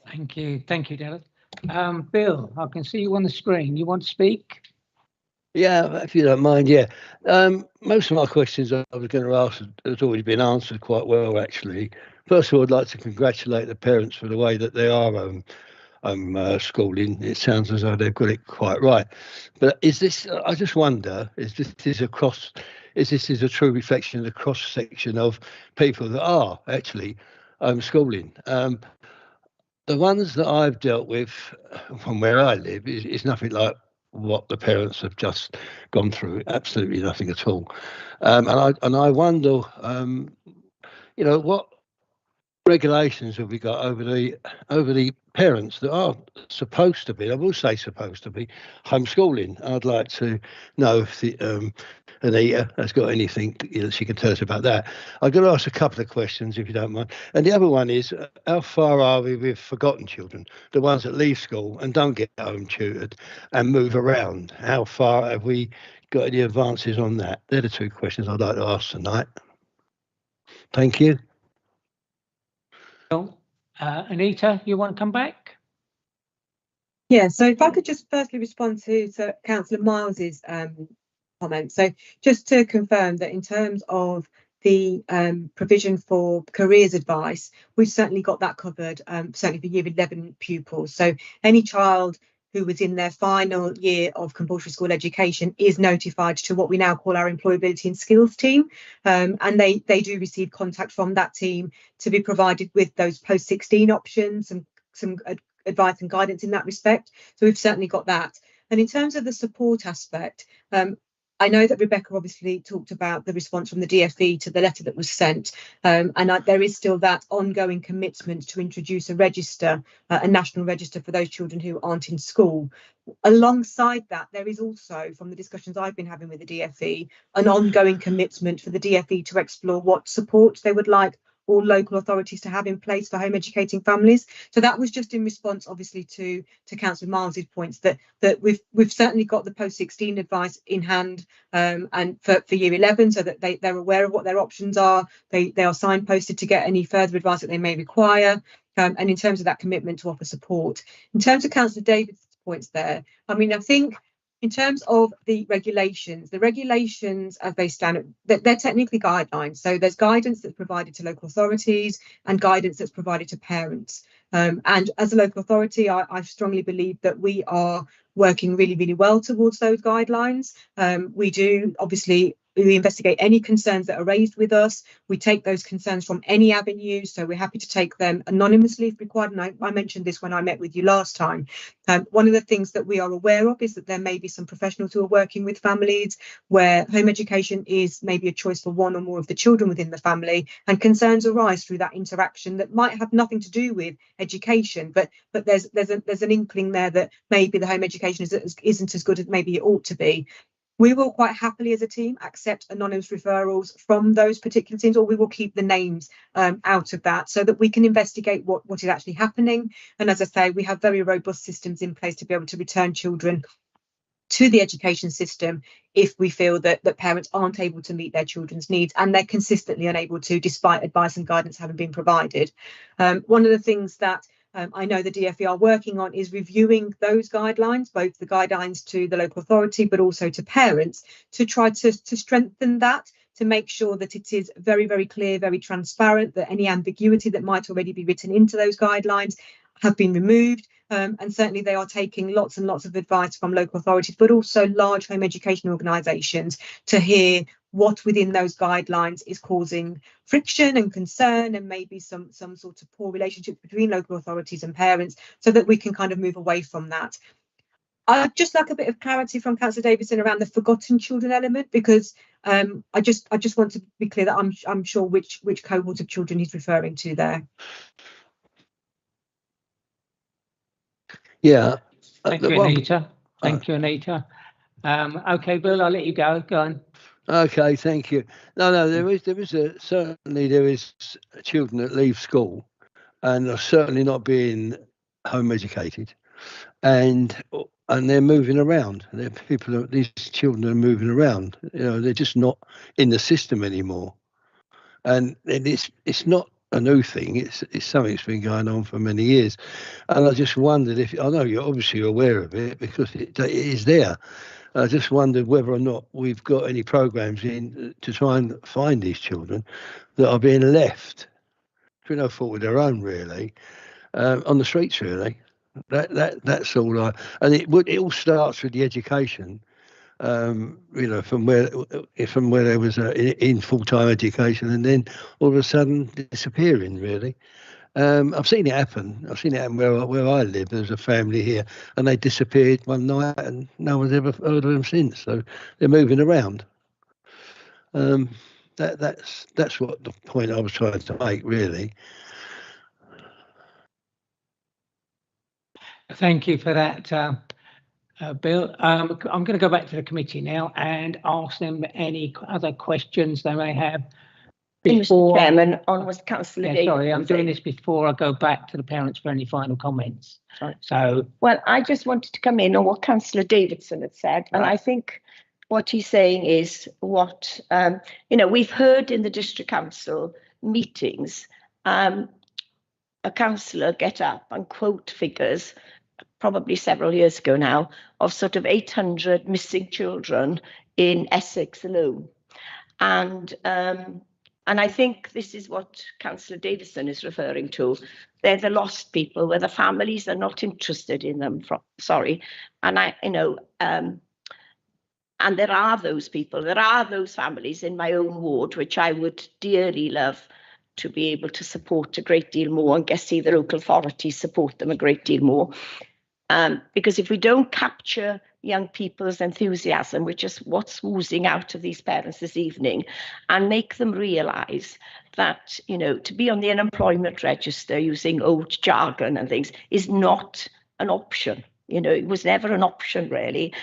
Thank you, Dylan. Bill, I can see you on the screen. You want to speak? Yeah, if you don't mind, yeah. Most of my questions I was going to ask has already been answered quite well, actually. First of all, I'd like to congratulate the parents for the way that they are schooling. It sounds as though they've got it quite right. But is this, I just wonder, is this a true reflection of the cross-section of people that are actually schooling? The ones that I've dealt with from where I live is nothing like what the parents have just gone through. Absolutely nothing at all. And I wonder, what regulations have we got over the parents that are supposed to be, I will say supposed to be, homeschooling. I'd like to know if the Anita has got anything she can tell us about that. I'm going to ask a couple of questions, if you don't mind. And the other one is, how far are we with forgotten children, the ones that leave school and don't get home tutored and move around? How far have we got any advances on that? They're the two questions I'd like to ask tonight. Thank you. Anita, you want to come back? Yeah, so if I could just firstly respond to Councillor Miles's comment. So just to confirm that in terms of the provision for careers advice, we've certainly got that covered, certainly for year 11 pupils. So any child who was in their final year of compulsory school education is notified to what we now call our employability and skills team, and they do receive contact from that team to be provided with those post-16 options and some advice and guidance in that respect. So we've certainly got that. And in terms of the support aspect, I know that Rebecca obviously talked about the response from the DfE to the letter that was sent, and there is still that ongoing commitment to introduce a register, a national register for those children who aren't in school. Alongside that, there is also, from the discussions I've been having with the DfE, an ongoing commitment for the DfE to explore what support they would like all local authorities to have in place for home educating families. So that was just in response, obviously, to Councillor Miles's points that we've certainly got the post-16 advice in hand, and for year 11, so that they're aware of what their options are. They are signposted to get any further advice that they may require. And in terms of that commitment to offer support. In terms of Councillor David's points there, I mean, I think in terms of the regulations as they stand, they're technically guidelines. So there's guidance that's provided to local authorities and guidance that's provided to parents. And as a local authority, I strongly believe that we are working really, really well towards those guidelines. We do, obviously, we investigate any concerns that are raised with us. We take those concerns from any avenue, so we're happy to take them anonymously if required. And I mentioned this when I met with you last time. One of the things that we are aware of is that there may be some professionals who are working with families where home education is maybe a choice for one or more of the children within the family, and concerns arise through that interaction that might have nothing to do with education, but there's an inkling there that maybe the home education isn't as good as maybe it ought to be. We will quite happily as a team accept anonymous referrals from those particular teams, or we will keep the names out of that so that we can investigate what is actually happening. And as I say, we have very robust systems in place to be able to return children to the education system if we feel that parents aren't able to meet their children's needs and they're consistently unable to, despite advice and guidance having been provided. One of the things that I know the DFE are working on is reviewing those guidelines, both the guidelines to the local authority, but also to parents, to try to strengthen that, to make sure that it is very, very clear, very transparent, that any ambiguity that might already be written into those guidelines have been removed. And certainly they are taking lots and lots of advice from local authorities, but also large home education organisations, to hear what within those guidelines is causing friction and concern, and maybe some sort of poor relationships between local authorities and parents, so that we can kind of move away from that. I'd just like a bit of clarity from Councillor Davison around the forgotten children element, because I just want to be clear that I'm sure which cohort of children he's referring to there. Yeah. Thank you, Anita. Thank you, Anita. Okay, Bill, I'll let you go. Go on. Okay, thank you. No, there is children that leave school and are certainly not being home educated, and they're moving around. These children are moving around. They're just not in the system anymore, and it's not a new thing. It's something that's been going on for many years, and I just wondered if, I know you're obviously aware of it because it is there. I just wondered whether or not we've got any programs in to try and find these children that are being left through no fault of their own, really, on the streets, really. That's all. And it all starts with the education. From where there was in full-time education, and then all of a sudden disappearing, really. I've seen it happen. I've seen it happen where I live. There's a family here, and they disappeared one night, and no one's ever heard of them since. So they're moving around. That's what the point I was trying to make, really. Thank you for that, Bill. I'm going to go back to the committee now and ask them any other questions they may have. Mr. Chairman, on was Councillor Davis. Sorry, I'm doing this before I go back to the parents for any final comments. Sorry. So, well, I just wanted to come in on what Councillor Davidson had said, and I think what he's saying is what we've heard in the district council meetings, a councillor get up and quote figures, probably several years ago now, of sort of 800 missing children in Essex alone, and I think this is what Councillor Davison is referring to. They're the lost people, where the families are not interested in them. And there are those people, there are those families in my own ward, which I would dearly love to be able to support a great deal more, and see the local authorities support them a great deal more. Because if we don't capture young people's enthusiasm, which is what's oozing out of these parents this evening, and make them realise that, to be on the unemployment register using old jargon and things is not an option. It was never an option, really,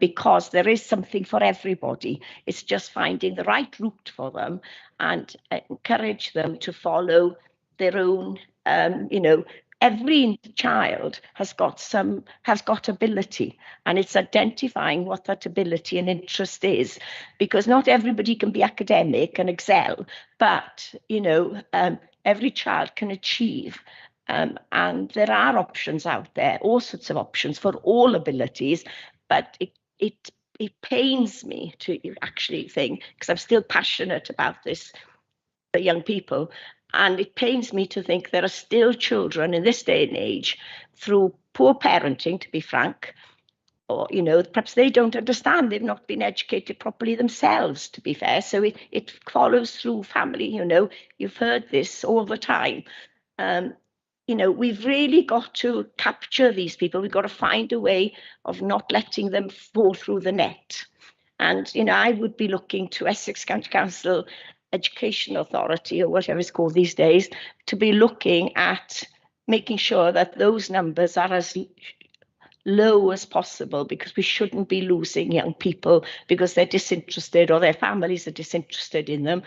because there is something for everybody. It's just finding the right route for them and encourage them to follow their own, every child has got ability, and it's identifying what that ability and interest is, because not everybody can be academic and excel, but every child can achieve, and there are options out there, all sorts of options for all abilities. But it pains me to actually think, because I'm still passionate about this, the young people. And it pains me to think there are still children in this day and age, through poor parenting, to be frank, or, perhaps they don't understand, they've not been educated properly themselves, to be fair. So it follows through family, you've heard this all the time. We've really got to capture these people. We've got to find a way of not letting them fall through the net. And, I would be looking to Essex County Council Education Authority, or whatever it's called these days, to be looking at making sure that those numbers are as low as possible, because we shouldn't be losing young people because they're disinterested or their families are disinterested in them.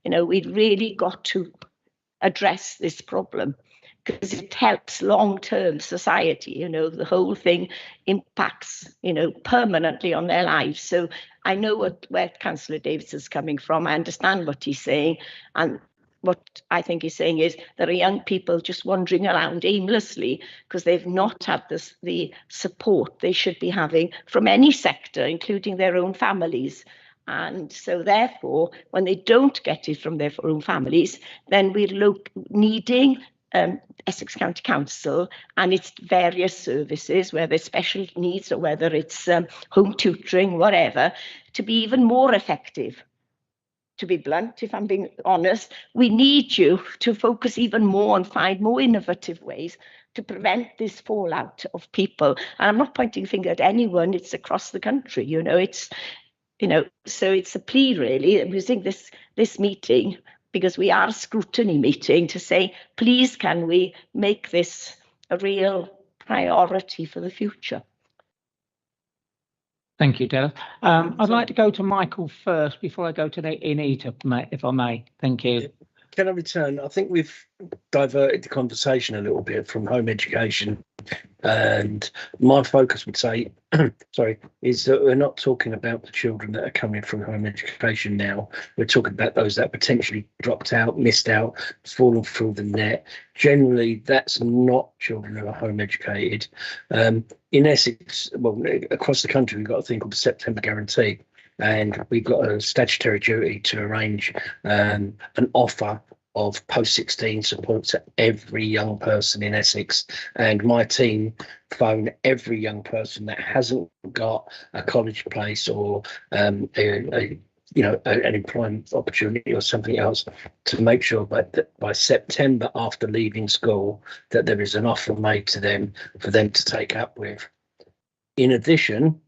We've really got to address this problem, because it helps long-term society. The whole thing impacts, permanently on their lives. So I know where Councillor Davis is coming from. I understand what he's saying, and what I think he's saying is there are young people just wandering around aimlessly because they've not had the support they should be having from any sector, including their own families. And so therefore, when they don't get it from their own families, then we're needing Essex County Council and its various services, whether it's special needs or whether it's home tutoring, whatever, to be even more effective. To be blunt, if I'm being honest, we need you to focus even more and find more innovative ways to prevent this fallout of people. And I'm not pointing a finger at anyone, it's across the country, so it's a plea really, I'm using this meeting because we are a scrutiny meeting to say, please can we make this a real priority for the future? Thank you, Della. I'd like to go to Michael first before I go to Anita, if I may. Thank you. Can I return? I think we've diverted the conversation a little bit from home education, and my focus would say, sorry, is that we're not talking about the children that are coming from home education now. We're talking about those that potentially dropped out, missed out, fallen through the net. Generally, that's not children who are home educated. In Essex, well, across the country, we've got a thing called the September Guarantee. And we've got a statutory duty to arrange an offer of post-16 support to every young person in Essex. And my team phone every young person that hasn't got a college place or an employment opportunity or something else to make sure that by September after leaving school that there is an offer made to them for them to take up with. In addition,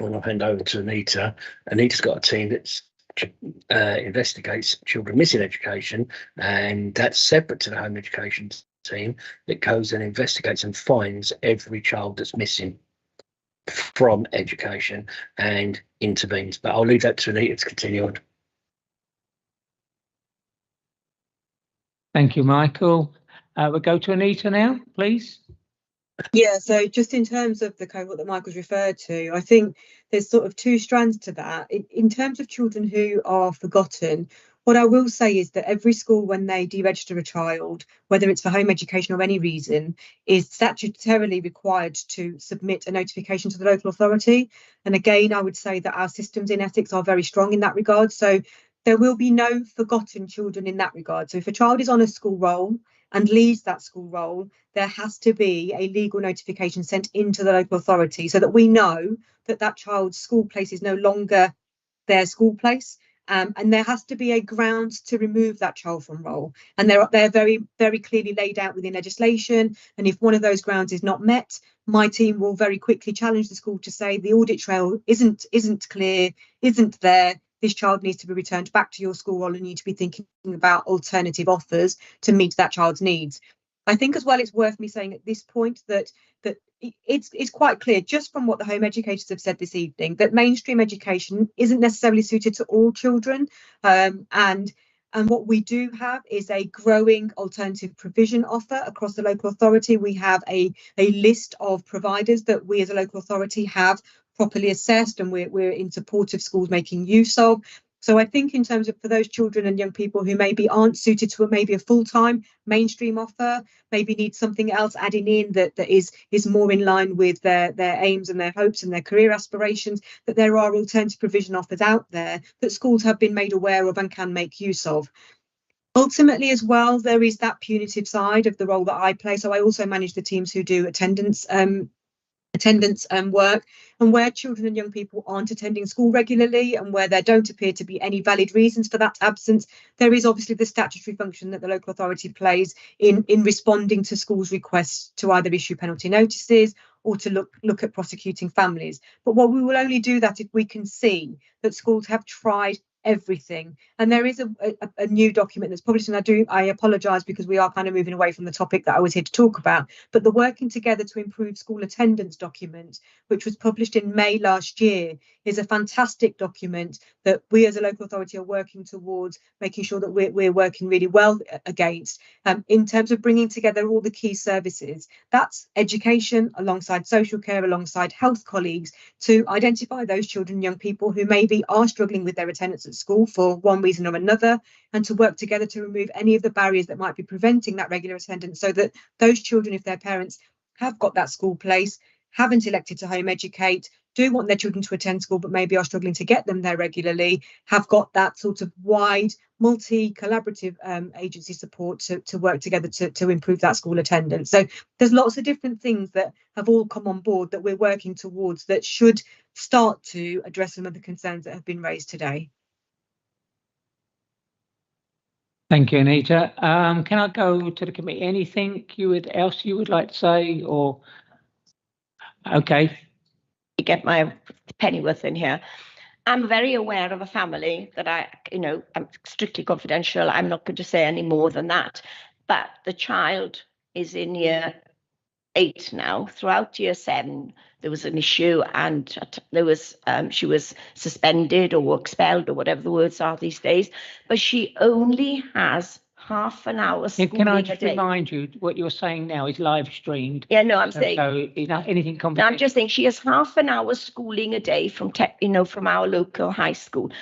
when I'll hand over to Anita, Anita's got a team that investigates children missing education, and that's separate to the home education team that goes and investigates and finds every child that's missing from education and intervenes. But I'll leave that to Anita to continue on. Thank you, Michael. We'll go to Anita now, please. Yeah, so just in terms of the cohort that Michael's referred to, I think there's sort of two strands to that. In terms of children who are forgotten, what I will say is that every school, when they deregister a child, whether it's for home education or any reason, is statutorily required to submit a notification to the local authority. And again, I would say that our systems in Essex are very strong in that regard. So there will be no forgotten children in that regard. So if a child is on a school roll and leaves that school roll, there has to be a legal notification sent into the local authority so that we know that that child's school place is no longer their school place. And there has to be a ground to remove that child from roll. And they're very, very clearly laid out within legislation. And if one of those grounds is not met, my team will very quickly challenge the school to say the audit trail isn't clear, isn't there. This child needs to be returned back to your school roll and you need to be thinking about alternative offers to meet that child's needs. I think as well, it's worth me saying at this point that it's quite clear just from what the home educators have said this evening that mainstream education isn't necessarily suited to all children. And what we do have is a growing alternative provision offer across the local authority. We have a list of providers that we as a local authority have properly assessed and we're in support of schools making use of. So I think in terms of for those children and young people who maybe aren't suited to maybe a full-time mainstream offer, maybe need something else adding in that is more in line with their aims and their hopes and their career aspirations, that there are alternative provision offers out there that schools have been made aware of and can make use of. Ultimately, as well, there is that punitive side of the role that I play. So I also manage the teams who do attendance work, and where children and young people aren't attending school regularly and where there don't appear to be any valid reasons for that absence, there is obviously the statutory function that the local authority plays in responding to schools' requests to either issue penalty notices or to look at prosecuting families. But what we will only do that if we can see that schools have tried everything. And there is a new document that's published, and I apologise because we are kind of moving away from the topic that I was here to talk about, but the Working Together to Improve School Attendance document, which was published in May last year, is a fantastic document that we as a local authority are working towards making sure that we're working really well against in terms of bringing together all the key services. That's education alongside social care, alongside health colleagues, to identify those children and young people who maybe are struggling with their attendance at at school for one reason or another, and to work together to remove any of the barriers that might be preventing that regular attendance, so that those children, if their parents have got that school place, haven't elected to home educate, do want their children to attend school but maybe are struggling to get them there regularly, have got that sort of wide multi-collaborative agency support to work together to improve that school attendance. So there's lots of different things that have all come on board that we're working towards that should start to address some of the concerns that have been raised today. Thank you, Anita. Can I go to the committee? Anything else you would like to say, or okay? You get my pennyworth in here. I'm very aware of a family that I'm strictly confidential. I'm not going to say any more than that. But the child is in year 8 now. Throughout year 7, there was an issue, and there was she was suspended or expelled or whatever the words are these days. But she only has half an hour schooling Can I a just day. remind you, what you're saying now is live streamed. Yeah, no, I'm saying. So anything No, I'm confidential? just saying she has half an hour schooling a day from from our local high school.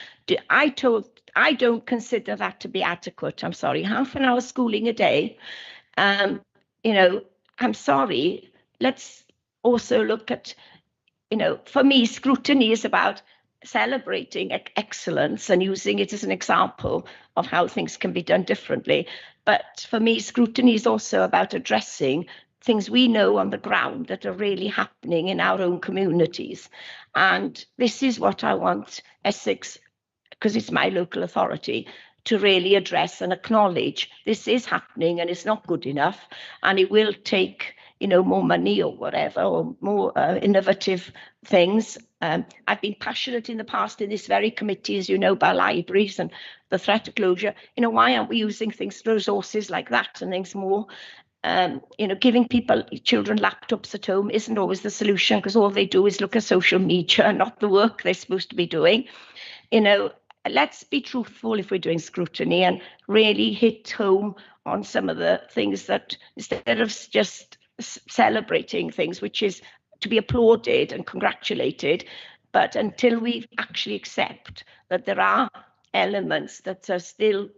I don't consider that to be adequate. I'm sorry, half an hour schooling a day. I'm sorry. Let's also look at, for me, scrutiny is about celebrating excellence and using it as an example of how things can be done differently. But for me, scrutiny is also about addressing things we know on the ground that are really happening in our own communities. And this is what I want Essex, because it's my local authority, to really address and acknowledge this is happening and it's not good enough, and it will take more money or whatever, or more innovative things. I've been passionate in the past in this very committee, as you know, about libraries and the threat of closure. Why aren't we using resources like that and things more? Giving children laptops at home isn't always the solution, because all they do is look at social media, not the work they're supposed to be doing. Let's be truthful if we're doing scrutiny and really hit home on some of the things that, instead of just celebrating things, which is to be applauded and congratulated, but until we actually accept that there are elements that are still,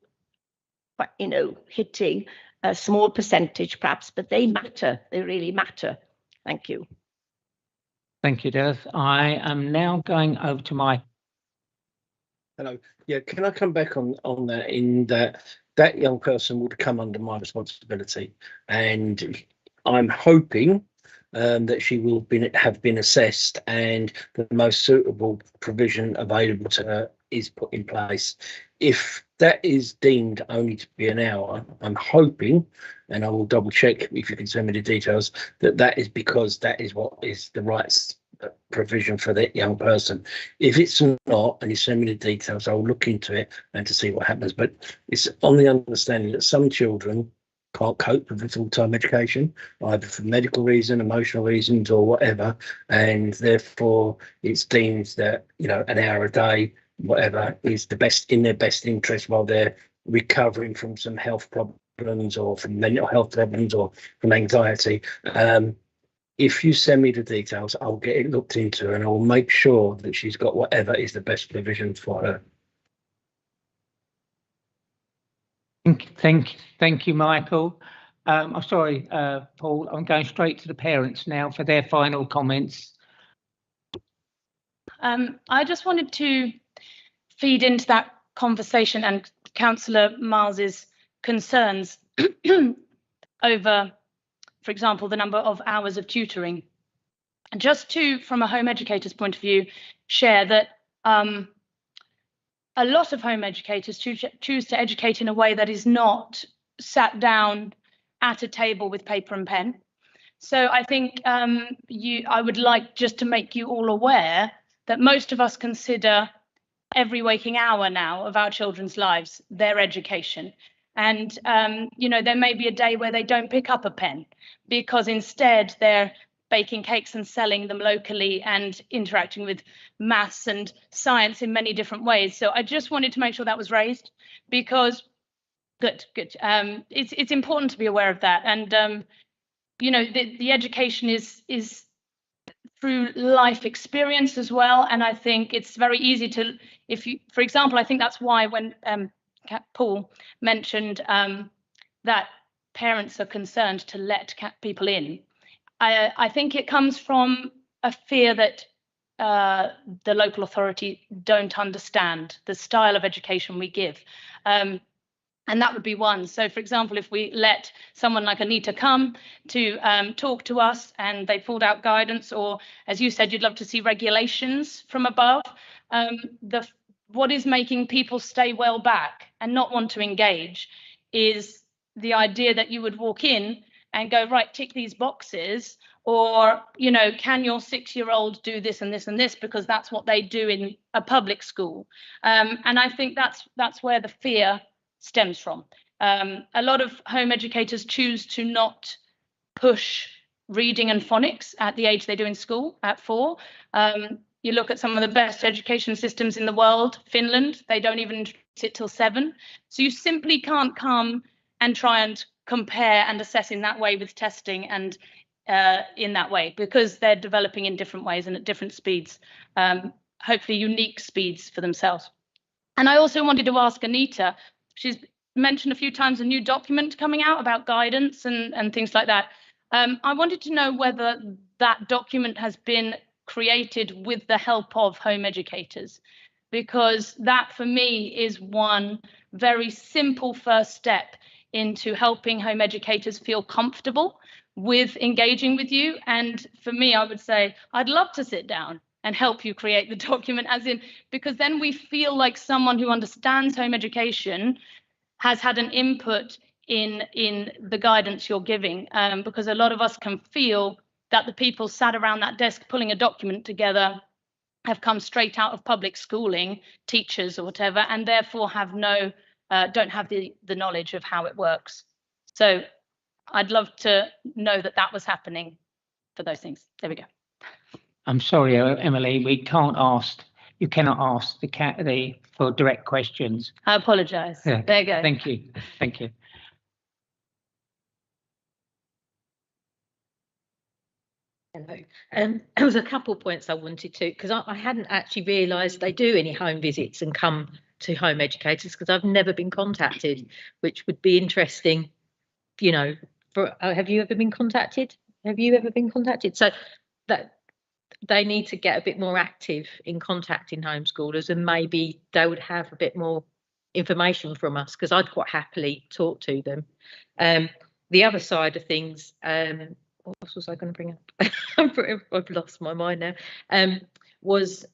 hitting a small percentage perhaps, but they matter, they really matter. Thank you. Thank you, Des. I am now going over to my. Hello. Yeah, can I come back on that, in that young person would come under my responsibility, and I'm hoping that she will have been assessed and the most suitable provision available to her is put in place. If that is deemed only to be an hour, I'm hoping, and I will double check if you can send me the details, that is because that is what is the right provision for that young person. If it's not, and you send me the details, I'll look into it and to see what happens. But it's on the understanding that some children can't cope with the full-time education, either for medical reason, emotional reasons, or whatever, and therefore it's deemed that an hour a day, whatever, is the best in their best interest while they're recovering from some health problems or from mental health problems or from anxiety. If you send me the details, I'll get it looked into and I'll make sure that she's got whatever is the best provision for her. Thank you, Michael. I'm sorry, Paul. I'm going straight to the parents now for their final comments. I just wanted to feed into that conversation and Councillor Miles's concerns over, for example, the number of hours of tutoring. And just to, from a home educator's point of view, share that a lot of home educators choose to educate in a way that is not sat down at a table with paper and pen. So I think I would like just to make you all aware that most of us consider every waking hour now of our children's lives their education. And, there may be a day where they don't pick up a pen because instead they're baking cakes and selling them locally and interacting with maths and science in many different ways. So I just wanted to make sure that was raised, because good. It's important to be aware of that. And, the education is true life experience as well. And I think it's very easy to, if you, for example, I think that's why when Paul mentioned that parents are concerned to let people in, I think it comes from a fear that the local authority don't understand the style of education we give. And that would be one. So, for example, if we let someone like Anita come to talk to us and they pulled out guidance, or as you said, you'd love to see regulations from above, what is making people stay well back and not want to engage is the idea that you would walk in and go, right, tick these boxes, or, you know, can your 6-year-old do this and this and this, because that's what they do in a public school. And I think that's where the fear stems from. A lot of home educators choose to not push reading and phonics at the age they do in school at 4. You look at some of the best education systems in the world, Finland, they don't even introduce it till 7. So you simply can't come and try and compare and assess in that way with testing and in that way, because they're developing in different ways and at different speeds, hopefully unique speeds for themselves. And I also wanted to ask Anita, she's mentioned a few times a new document coming out about guidance and things like that. I wanted to know whether that document has been created with the help of home educators, because that for me is one very simple first step into helping home educators feel comfortable with engaging with you. And for me, I would say, I'd love to sit down and help you create the document, as in, because then we feel like someone who understands home education has had an input in the guidance you're giving, because a lot of us can feel that the people sat around that desk pulling a document together have come straight out of public schooling, teachers or whatever, and therefore have don't have the knowledge of how it works. So I'd love to know that that was happening for those things. There we go. I'm sorry, Emily, you cannot ask for direct questions. I apologise. Yeah. There you go. Thank you. Thank you. Hello. There was a couple of points I wanted to, because I hadn't actually realised they do any home visits and come to home educators, because I've never been contacted, which would be interesting, you know. Have you ever been contacted? Have you ever been contacted? So that they need to get a bit more active in contacting homeschoolers, and maybe they would have a bit more information from us, because I'd quite happily talk to them. The other side of things, what else was I going to bring up? I've lost my mind now. Was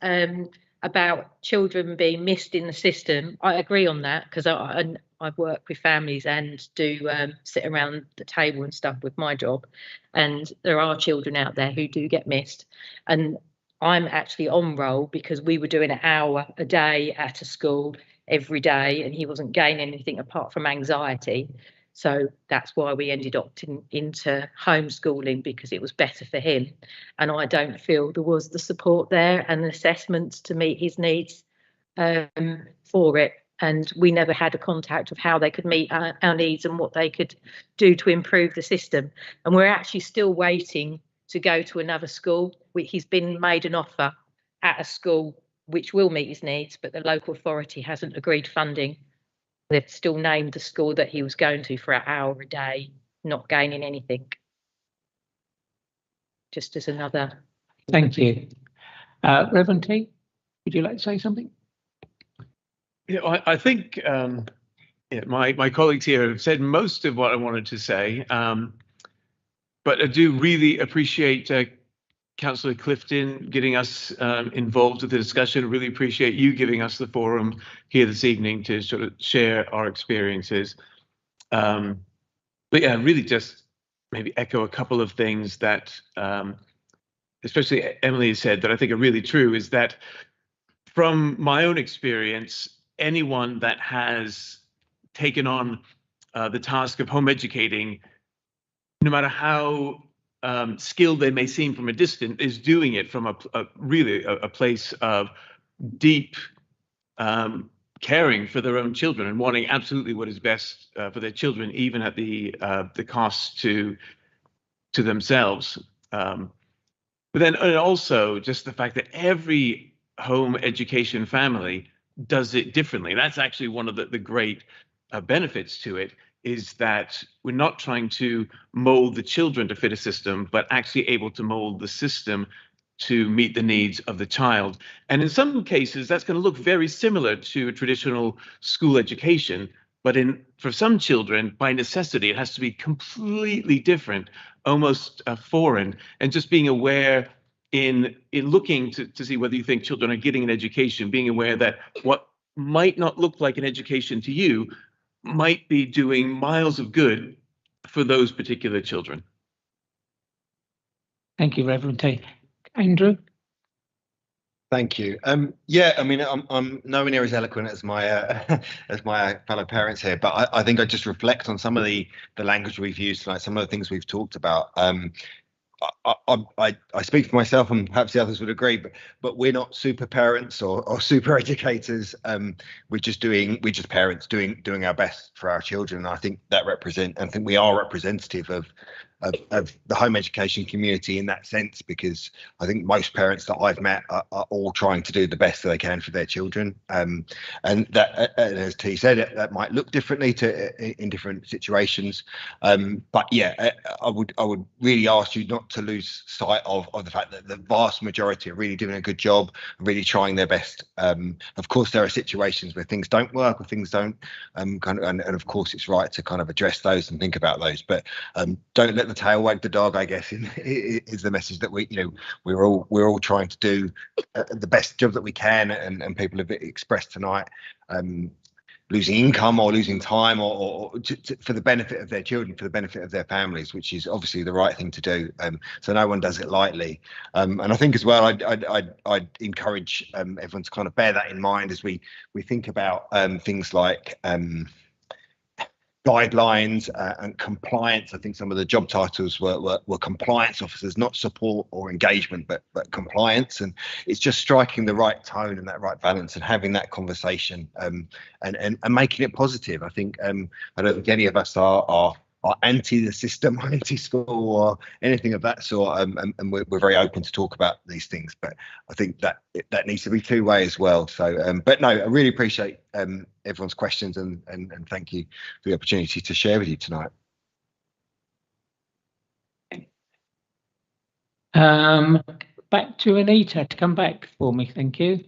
about children being missed in the system. I agree on that, because I've worked with families and do sit around the table and stuff with my job, and there are children out there who do get missed. And I'm actually on roll because we were doing an hour a day at a school every day, and he wasn't gaining anything apart from anxiety. So that's why we ended opting into homeschooling, because it was better for him. And I don't feel there was the support there and the assessments to meet his needs for it. And we never had a contact of how they could meet our needs and what they could do to improve the system. And we're actually still waiting to go to another school. He's been made an offer at a school which will meet his needs, but the local authority hasn't agreed funding. They've still named the school that he was going to for an hour a day, not gaining anything. Just as another. Thank you. Reverend T, would you like to say something? Yeah, I think my colleagues here have said most of what I wanted to say, but I do really appreciate Councillor Clifton getting us involved with the discussion. I really appreciate you giving us the forum here this evening to sort of share our experiences. But yeah, really just maybe echo a couple of things that especially Emily said that I think are really true, is that from my own experience, anyone that has taken on the task of home educating, no matter how skilled they may seem from a distance, is doing it from a place of deep caring for their own children and wanting absolutely what is best for their children, even at the cost to themselves. But then and also just the fact that every home education family does it differently. That's actually one of the great benefits to it, is that we're not trying to mold the children to fit a system, but actually able to mold the system to meet the needs of the child. And in some cases, that's going to look very similar to a traditional school education. But for some children, by necessity, it has to be completely different, almost foreign. And just being aware in looking to see whether you think children are getting an education, being aware that what might not look like an education to you might be doing miles of good for those particular children. Thank you, Reverend T. Andrew? Thank you. Yeah, I mean, I'm nowhere near as eloquent as my as my fellow parents here, but I think I just reflect on some of the language we've used tonight, some of the things we've talked about. I speak for myself, and perhaps the others would agree, but we're not super parents or super educators. We're just parents doing our best for our children. And I think we are representative of the home education community in that sense, because I think most parents that I've met are all trying to do the best that they can for their children. And that, as T said, that might look differently in different situations. But yeah, I would really ask you not to lose sight of the fact that the vast majority are really doing a good job, really trying their best. Of course, there are situations where things don't work or things don't and of course it's right to kind of address those and think about those, but don't let the tail wag the dog, I guess, is the message that we're all trying to do the best job that we can, and people have expressed tonight losing income or losing time or for the benefit of their children, for the benefit of their families, which is obviously the right thing to do. So no one does it lightly. And I think as well, I'd encourage everyone to kind of bear that in mind as we think about things like guidelines and compliance. I think some of the job titles were compliance officers, not support or engagement, but compliance. And it's just striking the right tone and that right balance and having that conversation and making it positive. I think I don't think any of us are anti the system, anti-school or anything of that sort, and we're very open to talk about these things, but I think that needs to be two-way as well. So but no, I really appreciate everyone's questions and thank you for the opportunity to share with you tonight. Back to Anita to come back for me, thank you.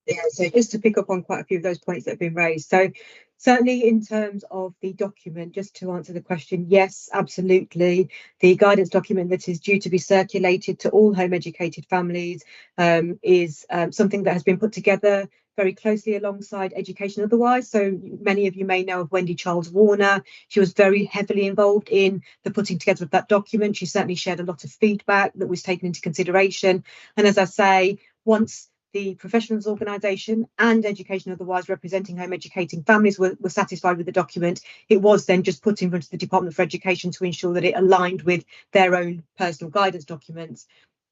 Yeah, so just to pick up on quite a few of those points that have been raised. So certainly in terms of the document, just to answer the question, yes, absolutely. The guidance document that is due to be circulated to all home educated families is something that has been put together very closely alongside Education Otherwise. So many of you may know of Wendy Charles Warner. She was very heavily involved in the putting together of that document. She certainly shared a lot of feedback that was taken into consideration. And as I say, once the professionals organisation and Education Otherwise representing home educating families were satisfied with the document, it was then just put in front of the Department for Education to ensure that it aligned with their own personal guidance documents.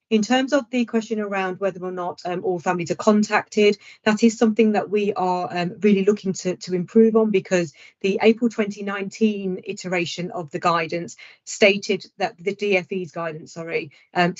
In terms of the question around whether or not all families are contacted, that is something that we are really looking to improve on, because the April 2019 iteration of the guidance stated that the DFE's guidance,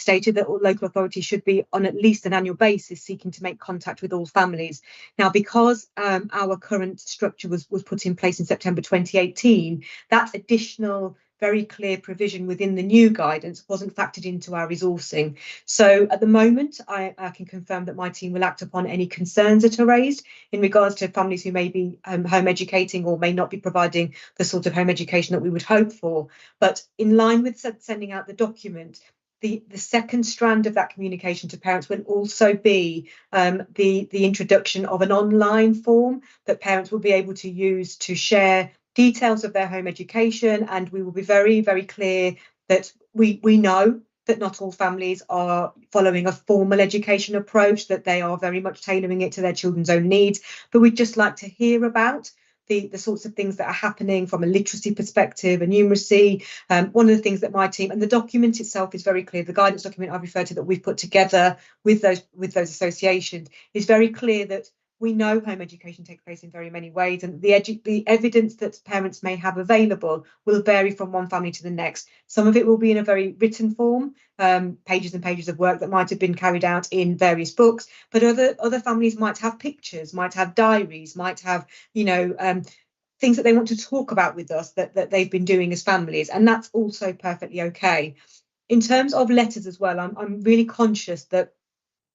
stated that all local authorities should be on at least an annual basis seeking to make contact with all families. Now, because our current structure was put in place in September 2018, that additional very clear provision within the new guidance wasn't factored into our resourcing. So at the moment, I can confirm that my team will act upon any concerns that are raised in regards to families who may be home educating or may not be providing the sort of home education that we would hope for. But in line with sending out the document, the second strand of that communication to parents will also be the introduction of an online form that parents will be able to use to share details of their home education, and we will be very, very clear that we know that not all families are following a formal education approach, that they are very much tailoring it to their children's own needs. But we'd just like to hear about the sorts of things that are happening from a literacy perspective, a numeracy. One of the things that my team, and the document itself is very clear, the guidance document I've referred to that we've put together with those associations is very clear that we know home education takes place in very many ways, and the evidence that parents may have available will vary from one family to the next. Some of it will be in a very written form, pages and pages of work that might have been carried out in various books, but other families might have pictures, might have diaries, might have, you know, things that they want to talk about with us that they've been doing as families, and that's also perfectly okay. In terms of letters as well, I'm really conscious that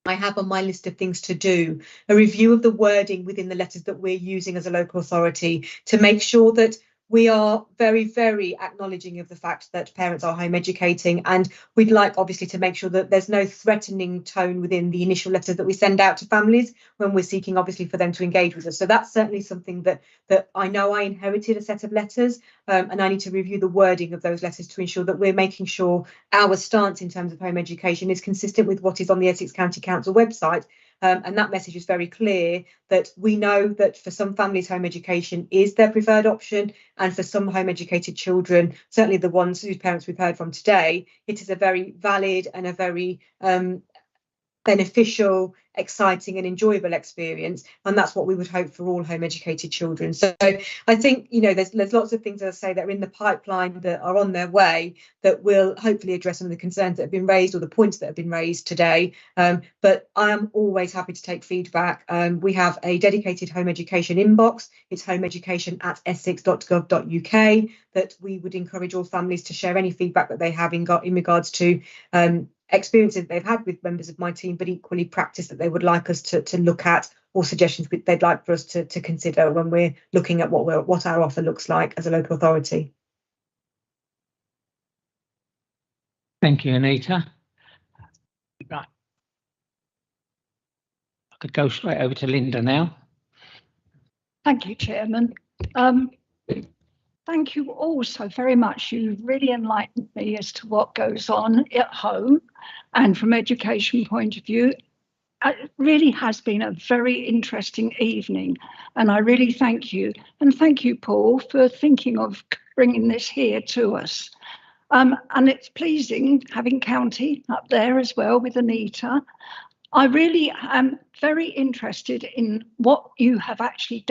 I have on my list of things to do a review of the wording within the letters that we're using as a local authority to make sure that we are very, very acknowledging of the fact that parents are home educating, and we'd like obviously to make sure that there's no threatening tone within the initial letters that we send out to families when we're seeking obviously for them to engage with us. So that's certainly something that I know I inherited a set of letters, and I need to review the wording of those letters to ensure that we're making sure our stance in terms of home education is consistent with what is on the Essex County Council website. And that message is very clear that we know that for some families, home education is their preferred option. And for some home educated children, certainly the ones whose parents we've heard from today, it is a very valid and a very beneficial, exciting and enjoyable experience, and that's what we would hope for all home educated children. So I think, you know, there's lots of things, as I say, that are in the pipeline that are on their way that will hopefully address some of the concerns that have been raised or the points that have been raised today. But I am always happy to take feedback. We have a dedicated home education inbox. It's homeeducation@essex.gov.uk, that we would encourage all families to share any feedback that they have in regards to experiences they've had with members of my team, but equally practice that they would like us to look at, or suggestions they'd like for us to consider when we're looking at what our offer looks like as a local authority. Thank you, Anita. Right. I could go straight over to Linda now. Thank you, Chairman. Thank you all so very much. You really enlightened me as to what goes on at home and from education point of view. It really has been a very interesting evening, and I really thank you. And thank you, Paul, for thinking of bringing this here to us. And it's pleasing having County up there as well with Anita. I really am very interested in what you have actually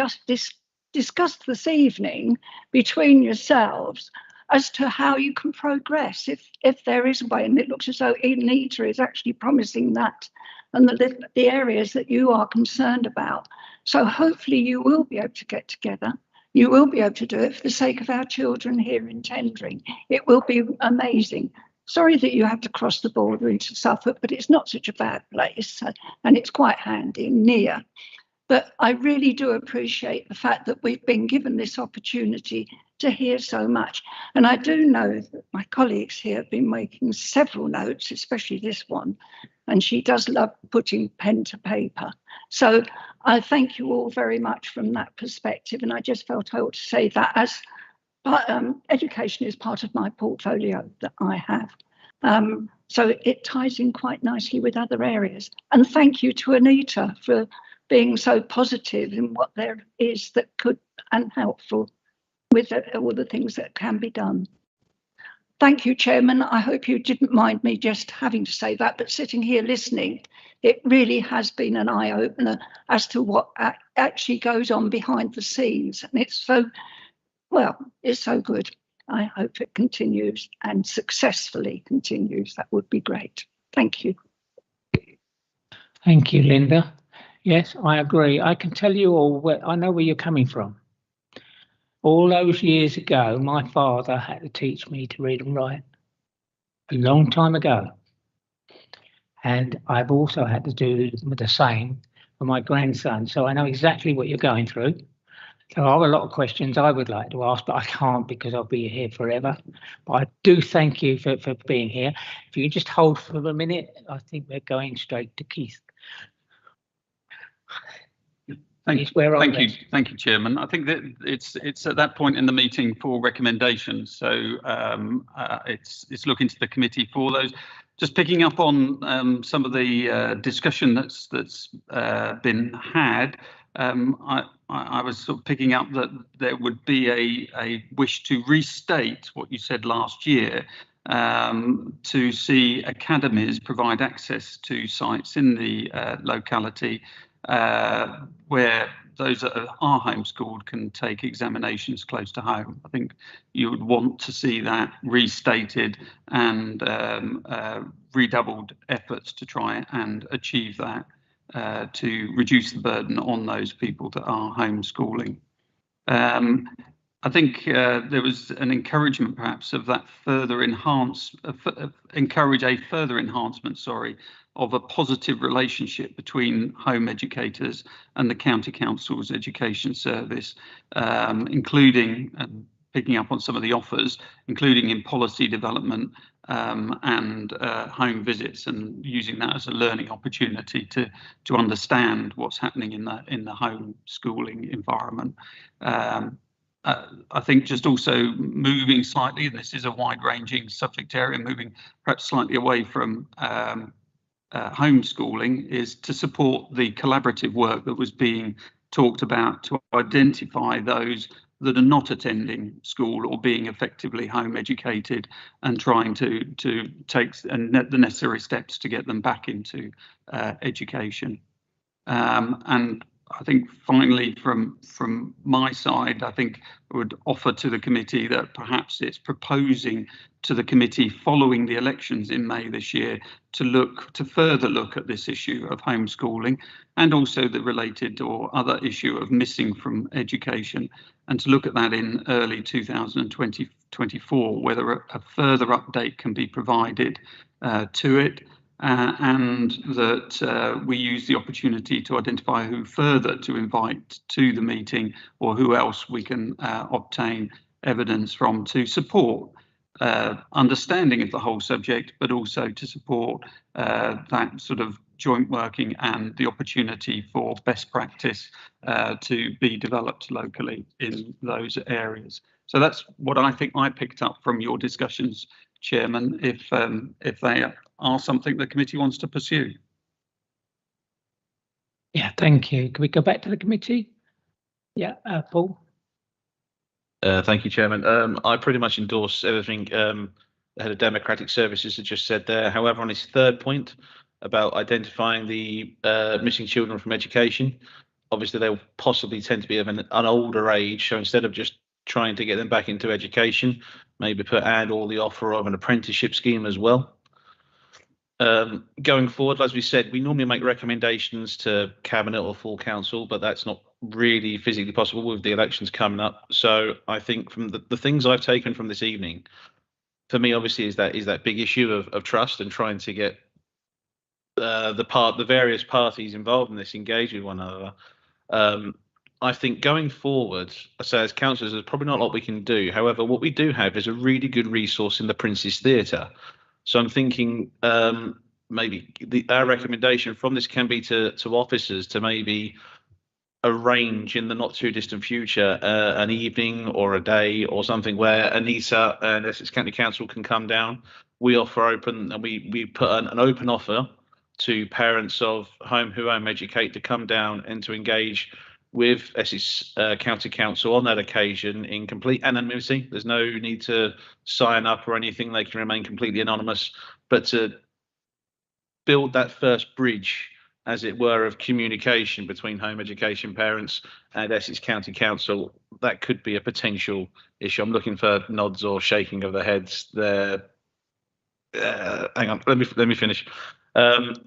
discussed this evening between yourselves as to how you can progress if there is a way, and it looks as though Anita is actually promising that, and the areas that you are concerned about. So hopefully you will be able to get together. You will be able to do it for the sake of our children here in Tendring. It will be amazing. Sorry that you have to cross the border into Suffolk, but it's not such a bad place, and it's quite handy and near. But I really do appreciate the fact that we've been given this opportunity to hear so much. And I do know that my colleagues here have been making several notes, especially this one, and she does love putting pen to paper. So I thank you all very much from that perspective. And I just felt I ought to say that as education is part of my portfolio that I have. So it ties in quite nicely with other areas. And thank you to Anita for being so positive in what there is that could and helpful with all the things that can be done. Thank you, Chairman. I hope you didn't mind me just having to say that, but sitting here listening, it really has been an eye-opener as to what actually goes on behind the scenes. And it's so, well, it's so good. I hope it continues and successfully continues. That would be great. Thank you. Thank you, Linda. Yes, I agree. I can tell you all, I know where you're coming from. All those years ago, my father had to teach me to read and write a long time ago. And I've also had to do the same for my grandson. So I know exactly what you're going through. There are a lot of questions I would like to ask, but I can't because I'll be here forever. But I do thank you for being here. If you can just hold for a minute, I think we're going straight to Keith. Thank you, Chairman. I think that it's at that point in the meeting for recommendations. So it's looking to the committee for those. Just picking up on some of the discussion that's been had. I was sort of picking up that there would be a wish to restate what you said last year, to see academies provide access to sites in the locality where those that are homeschooled can take examinations close to home. I think you would want to see that restated and redoubled efforts to try and achieve that, to reduce the burden on those people that are homeschooling. I think there was an encouragement perhaps of that further encourage a further enhancement, sorry, of a positive relationship between home educators and the County Council's education service, including picking up on some of the offers, including in policy development and home visits, and using that as a learning opportunity to understand what's happening in the home schooling environment. I think just also moving slightly, and this is a wide-ranging subject area, moving perhaps slightly away from homeschooling, is to support the collaborative work that was being talked about to identify those that are not attending school or being effectively home educated, and trying to take the necessary steps to get them back into education. And I think finally, from my side, I think I would offer to the committee that perhaps it's proposing to the committee following the elections in May this year to further look at this issue of homeschooling, and also the related or other issue of missing from education, and to look at that in early 2024, whether a further update can be provided to it. And that we use the opportunity to identify who further to invite to the meeting, or who else we can obtain evidence from to support understanding of the whole subject, but also to support that sort of joint working and the opportunity for best practice to be developed locally in those areas. So that's what I think I picked up from your discussions, Chairman, if they are something the committee wants to pursue. Yeah, thank you. Can we go back to the committee? Yeah, Paul. Thank you, Chairman. I pretty much endorse everything the Head of Democratic Services has just said there. However, on his third point about identifying the missing children from education, obviously they'll possibly tend to be of an older age. So instead of just trying to get them back into education, maybe add all the offer of an apprenticeship scheme as well. Going forward, as we said, we normally make recommendations to Cabinet or full council, but that's not really physically possible with the elections coming up. So I think from the things I've taken from this evening, for me, obviously, is that big issue of trust and trying to get the various parties involved in this engage with one another. I think going forward, I say as councillors, there's probably not a lot we can do. However, what we do have is a really good resource in the Prince's Theatre. So I'm thinking maybe our recommendation from this can be to officers to maybe arrange in the not too distant future an evening or a day or something where Anita and Essex County Council can come down. We offer open, and we put an open offer to parents of who home educate to come down and to engage with Essex County Council on that occasion in complete anonymity. There's no need to sign up or anything. They can remain completely anonymous, but to build that first bridge, as it were, of communication between home education parents and Essex County Council, that could be a potential issue. I'm looking for nods or shaking of the heads there. Hang on, let me finish. And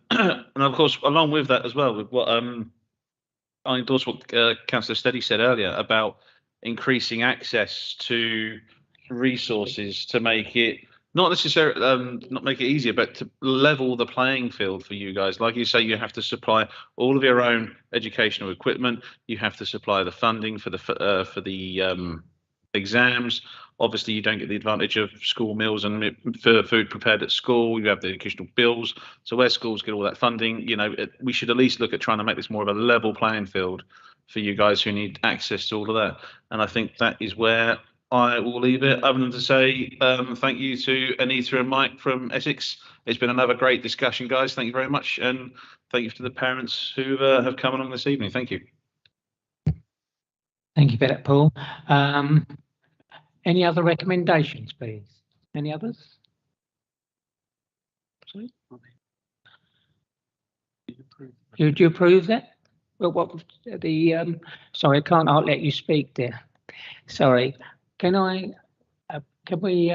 of course, along with that as well, with what I endorse what Councillor Steady said earlier about increasing access to resources to make it not necessarily not make it easier, but to level the playing field for you guys. Like you say, you have to supply all of your own educational equipment. You have to supply the funding for the exams. Obviously, you don't get the advantage of school meals and food prepared at school. You have the additional bills. So where schools get all that funding, we should at least look at trying to make this more of a level playing field for you guys who need access to all of that. And I think that is where I will leave it, other than to say thank you to Anita and Mike from Essex. It's been another great discussion, guys. Thank you very much. And thank you to the parents who have come along this evening. Thank you. Thank you for that, Paul. Any other recommendations, please? Any others? Sorry? Do you approve that? Well, what the sorry, I can't. I'll let you speak, dear. Sorry. Can I? Can we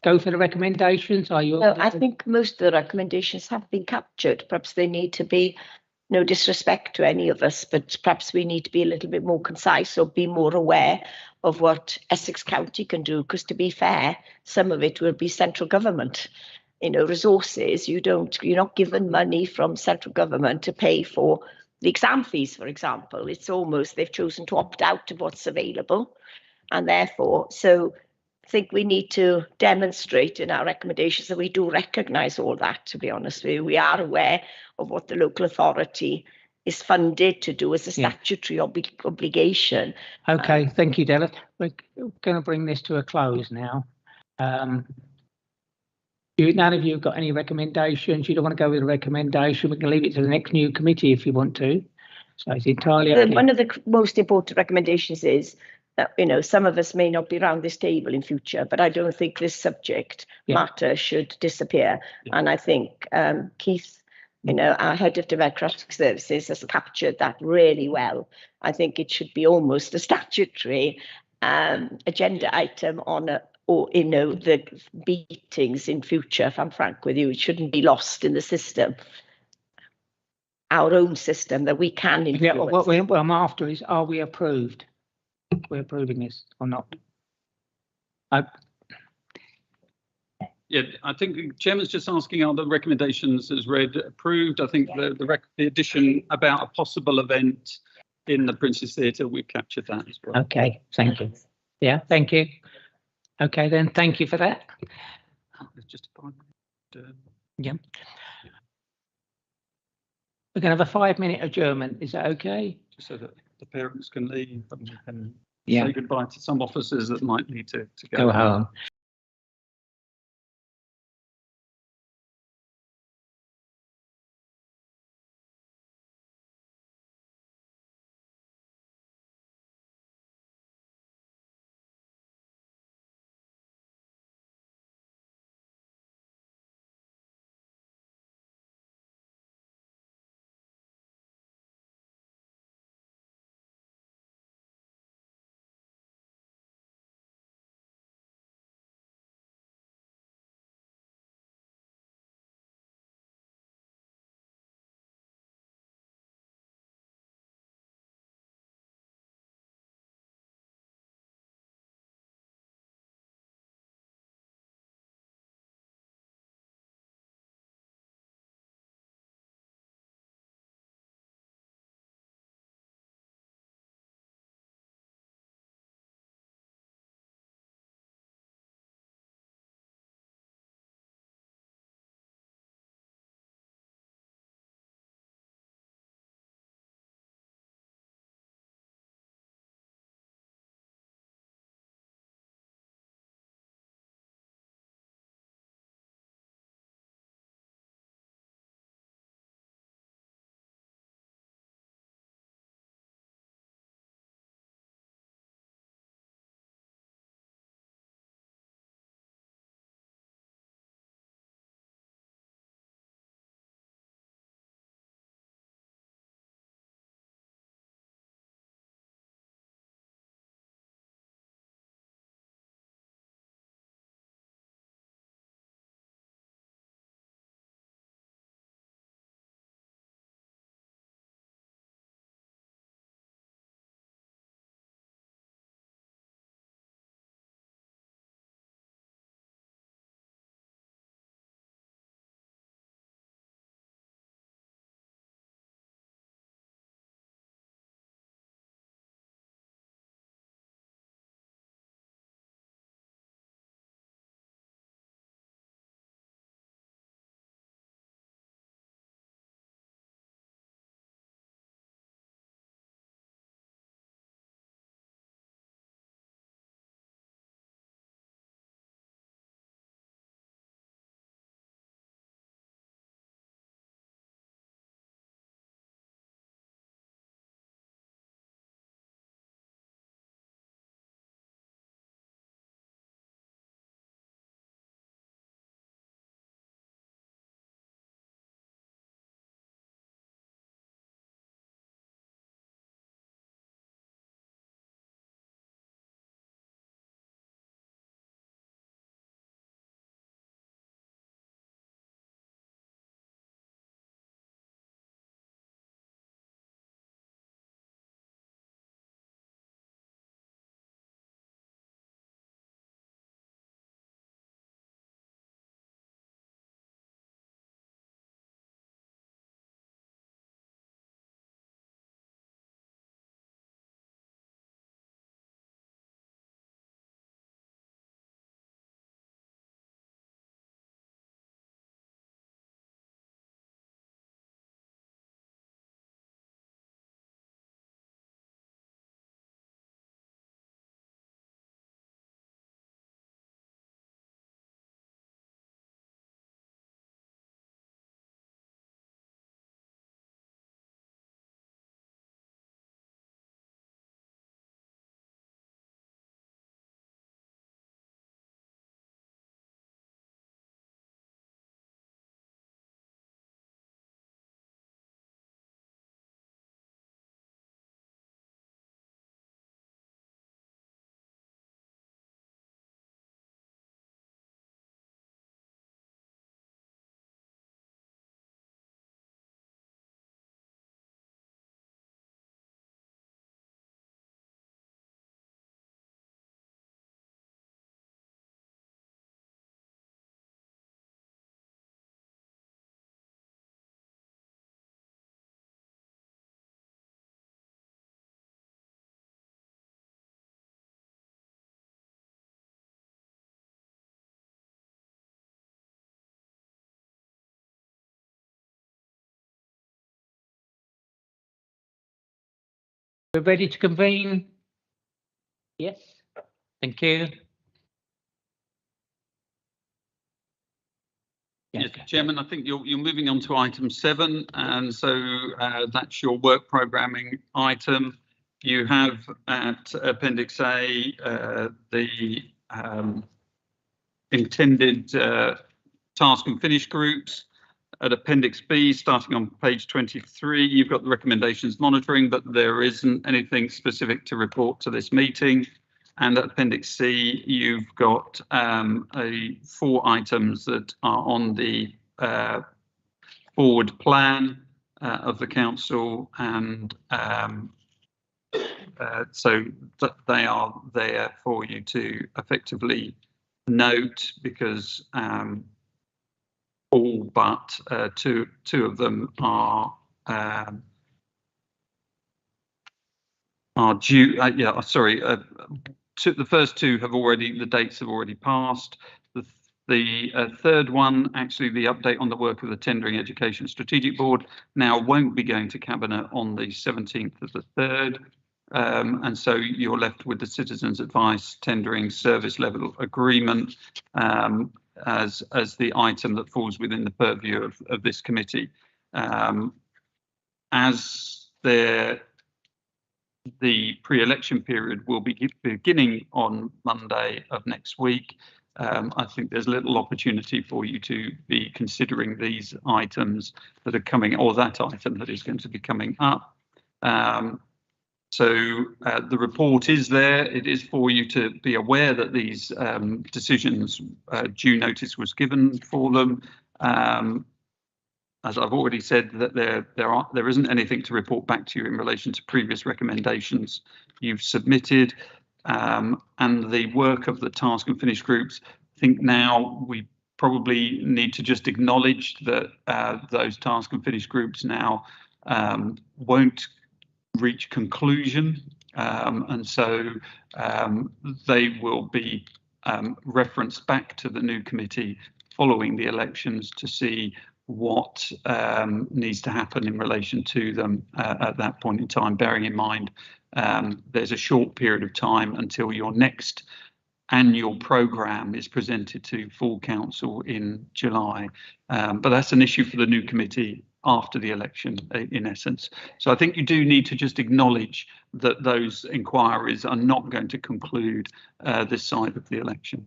go for the recommendations? Are you? No, I think most of the recommendations have been captured. Perhaps they need to be, no disrespect to any of us, but perhaps we need to be a little bit more concise or be more aware of what Essex County can do. Because to be fair, some of it will be central government, resources. You're not given money from central government to pay for the exam fees, for example. It's almost they've chosen to opt out of what's available, and therefore, so I think we need to demonstrate in our recommendations that we do recognise all that. To be honest with you, we are aware of what the local authority is funded to do as a statutory obligation. Okay, thank you, Della. We're going to bring this to a close now. None of you have got any recommendations. You don't want to go with a recommendation. We can leave it to the next new committee if you want to. So it's entirely up to you. One of the most important recommendations is that some of us may not be around this table in future, but I don't think this subject matter should disappear. And I think Keith, our head of democratic services, has captured that really well. I think it should be almost a statutory agenda item on the meetings in future. If I'm frank with you, it shouldn't be lost in the system. Our own system that we can influence. Yeah, what I'm after is, are we approved? We're approving this or not? Yeah, I think the Chairman's just asking, are the recommendations as read approved? I think the addition about a possible event in the Prince's Theatre, we've captured that as well. Okay, thank you. Yeah, thank you. Okay, then, thank you for that. It's just a 5 minute. Yeah. We're going to have a 5-minute adjournment. Is that okay? Just so that the parents can leave and we can Yeah. say goodbye to some officers that might need to Go home. We're ready to convene? Yes, thank you. Yes, Chairman, I think you're moving on to item 7, and so that's your work programming item. You have at Appendix A the intended task and finish groups. At Appendix B, starting on page 23, you've got the recommendations monitoring, but there isn't anything specific to report to this meeting. And at Appendix C, you've got 4 items that are on the forward plan of the council, and so they are there for you to effectively note, because all but two of them are due. The first 2 have already, the dates have already passed. The third one, actually, the update on the work of the Tendering Education Strategic Board, now won't be going to Cabinet on the 17th of the 3rd. And so you're left with the Citizens Advice Tendering Service Level Agreement as the item that falls within the purview of this committee. As the pre-election period will be beginning on Monday of next week, I think there's little opportunity for you to be considering these items that are coming, or that item that is going to be coming up. So the report is there. It is for you to be aware that these decisions, due notice was given for them. As I've already said, that there isn't anything to report back to you in relation to previous recommendations you've submitted. And the work of the task and finish groups, I think now we probably need to just acknowledge that those task and finish groups now won't reach conclusion, and so they will be referenced back to the new committee following the elections to see what needs to happen in relation to them at that point in time, bearing in mind there's a short period of time until your next annual programme is presented to full council in July. But that's an issue for the new committee after the election, in essence. So I think you do need to just acknowledge that those inquiries are not going to conclude this side of the election.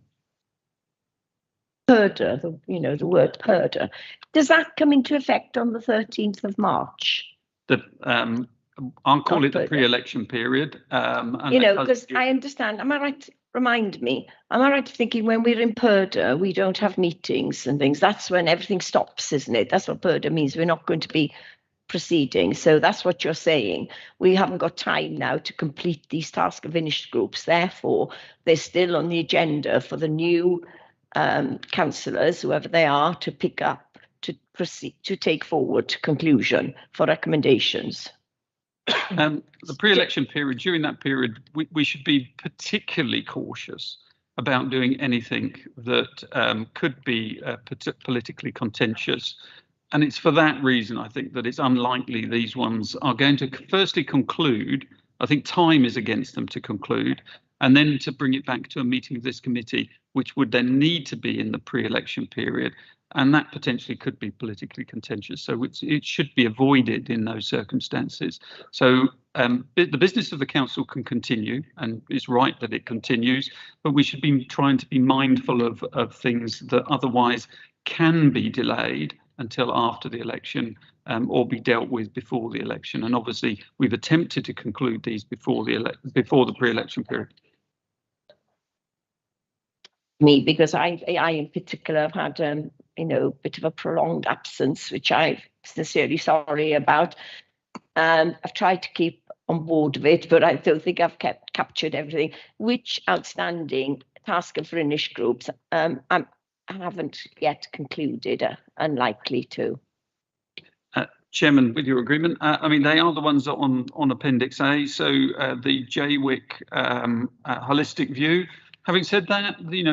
Purder, the word purder, does that come into effect on the 13th of March? I'll call it the pre-election period. Because I understand, am I right? Remind me, am I right thinking when we're in purder, we don't have meetings and things? That's when everything stops, isn't it? That's what purder means. We're not going to be proceeding. So that's what you're saying. We haven't got time now to complete these task and finish groups. Therefore, they're still on the agenda for the new councillors, whoever they are, to pick up, to proceed, to take forward to conclusion for recommendations. The pre-election period, during that period, we should be particularly cautious about doing anything that could be politically contentious. And it's for that reason, I think, that it's unlikely these ones are going to firstly conclude. I think time is against them to conclude, and then to bring it back to a meeting of this committee, which would then need to be in the pre-election period. And that potentially could be politically contentious. So it should be avoided in those circumstances. So the business of the council can continue, and it's right that it continues, but we should be trying to be mindful of things that otherwise can be delayed until after the election, or be dealt with before the election. And obviously, we've attempted to conclude these before the pre-election period. Me, because I in particular have had a bit of a prolonged absence, which I'm sincerely sorry about. I've tried to keep on board with it, but I don't think I've captured everything. Which outstanding task and finish groups I haven't yet concluded, unlikely to. Chairman, with your agreement, I mean, they are the ones on Appendix A. So the JWIC holistic view. Having said that, the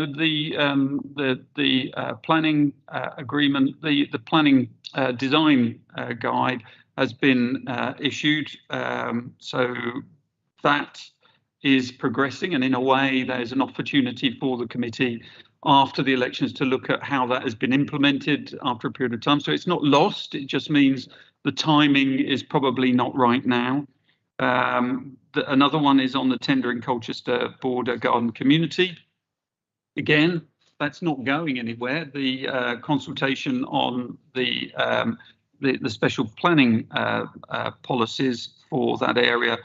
planning agreement, the planning design guide has been issued. So that is progressing, and in a way there's an opportunity for the committee after the elections to look at how that has been implemented after a period of time. So it's not lost, it just means the timing is probably not right now. Another one is on the tender in Colchester Border Garden Community. Again, that's not going anywhere. The consultation on the special planning policies for that area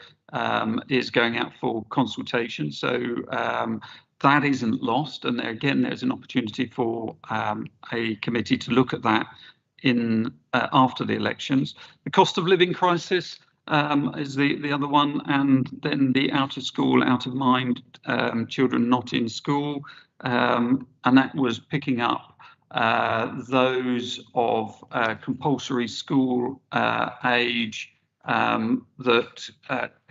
is going out for consultation. So that isn't lost. And there, again, there's an opportunity for a committee to look at that in after the elections. The cost of living crisis is the other one, and then the out of school, out of mind children not in school, and that was picking up those of compulsory school age that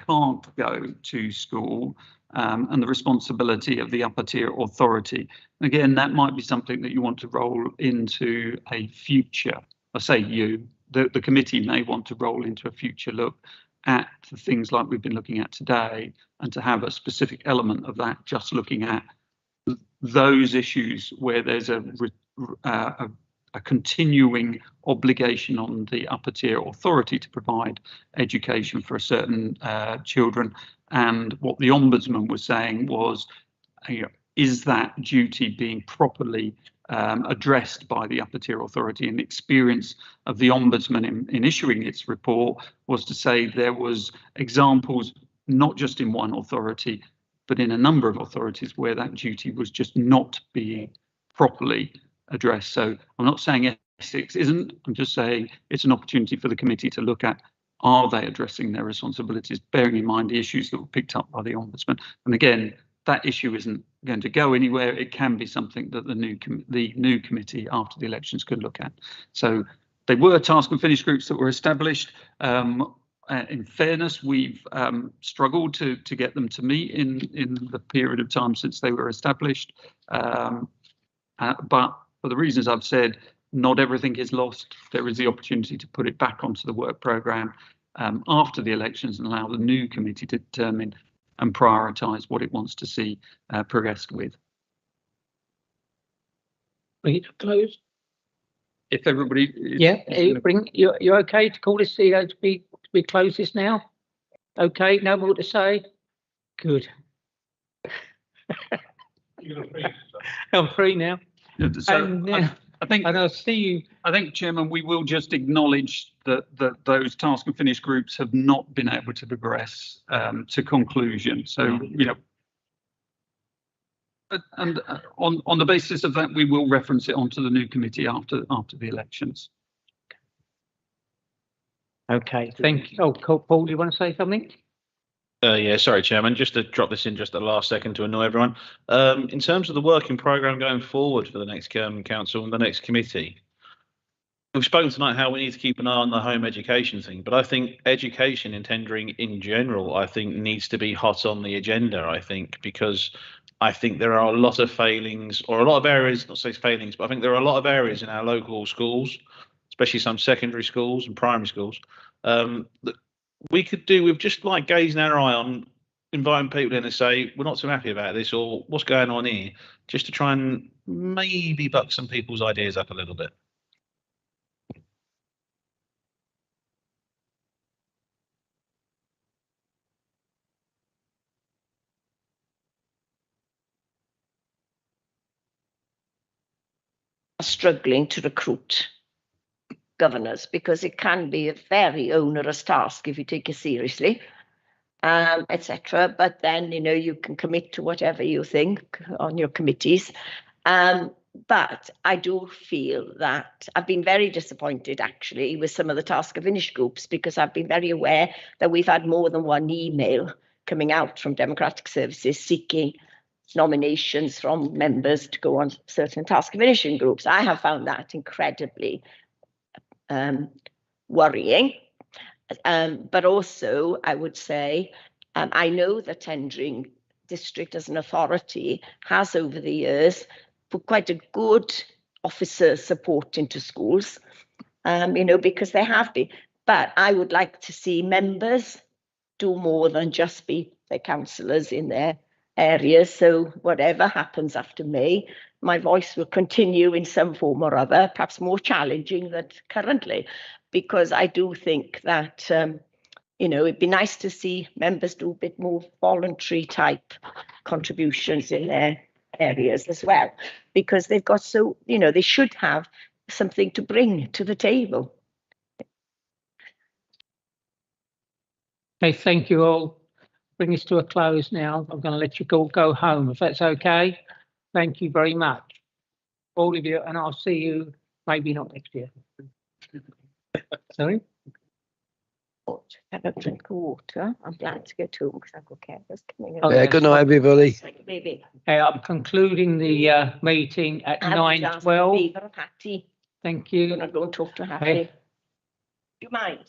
can't go to school, and the responsibility of the upper tier authority. Again, that might be something that you want to roll into a future, I say you, the committee may want to roll into a future look at the things like we've been looking at today, and to have a specific element of that just looking at those issues where there's a continuing obligation on the upper tier authority to provide education for a certain children. And what the Ombudsman was saying was, is that duty being properly addressed by the upper tier authority? And the experience of the Ombudsman in issuing its report was to say there was examples, not just in one authority, but in a number of authorities where that duty was just not being properly addressed. So I'm not saying Essex isn't, I'm just saying it's an opportunity for the committee to look at, are they addressing their responsibilities, bearing in mind the issues that were picked up by the Ombudsman. And again, that issue isn't going to go anywhere. It can be something that the new committee after the elections could look at. So they were task and finish groups that were established. In fairness, we've struggled to get them to meet in the period of time since they were established. But for the reasons I've said, not everything is lost. There is the opportunity to put it back onto the work programme after the elections and allow the new committee to determine and prioritise what it wants to see progressed with. Bring it to close. If everybody you're okay to call this to be close this now? Okay, no more to say. Good. I'm free now. So And, I think, and I'll see you. I think, Chairman, we will just acknowledge that those task and finish groups have not been able to progress to conclusion. So, and on the basis of that, we will reference it onto the new committee after the elections. Okay, thank you. Oh, Paul, do you want to say something? Yeah, sorry, Chairman, just to drop this in just at the last second to annoy everyone. In terms of the working programme going forward for the next council and the next committee, we've spoken tonight how we need to keep an eye on the home education thing, but I think education and tendering in general, I think needs to be hot on the agenda, I think, because I think there are a lot of failings, or a lot of areas, not say failings, but I think there are a lot of areas in our local schools, especially some secondary schools and primary schools, that we could do with just like gazing our eye on, inviting people in and say, we're not so happy about this, or what's going on here, just to try and maybe buck some people's ideas up a little bit. Struggling to recruit governors, because it can be a very onerous task if you take it seriously, etc. But then, you can commit to whatever you think on your committees. But I do feel that I've been very disappointed actually with some of the task and finish groups, because I've been very aware that we've had more than one email coming out from Democratic Services seeking nominations from members to go on certain task and finishing groups. I have found that incredibly worrying. But also, I would say, I know the tendering district as an authority has over the years put quite a good officer support into schools, because they have been. But I would like to see members do more than just be their counsellors in their areas. So whatever happens after May, my voice will continue in some form or other, perhaps more challenging than currently, because I do think that, you know, it'd be nice to see members do a bit more voluntary type contributions in their areas as well, because they've got so, you know, they should have something to bring to the table. Okay, thank you all. Bring us to a close now. I'm going to let you all go home if that's okay. Thank you very much, all of you, and I'll see you maybe not next year. Sorry? Have a drink of water. I'm glad to get home because I've got carers coming in. Oh, Yeah, yes. good night, everybody. Maybe. I'm concluding the meeting at 9:12. Hattie. Thank you. I'm going to go and talk to Hattie. Okay. Do you mind?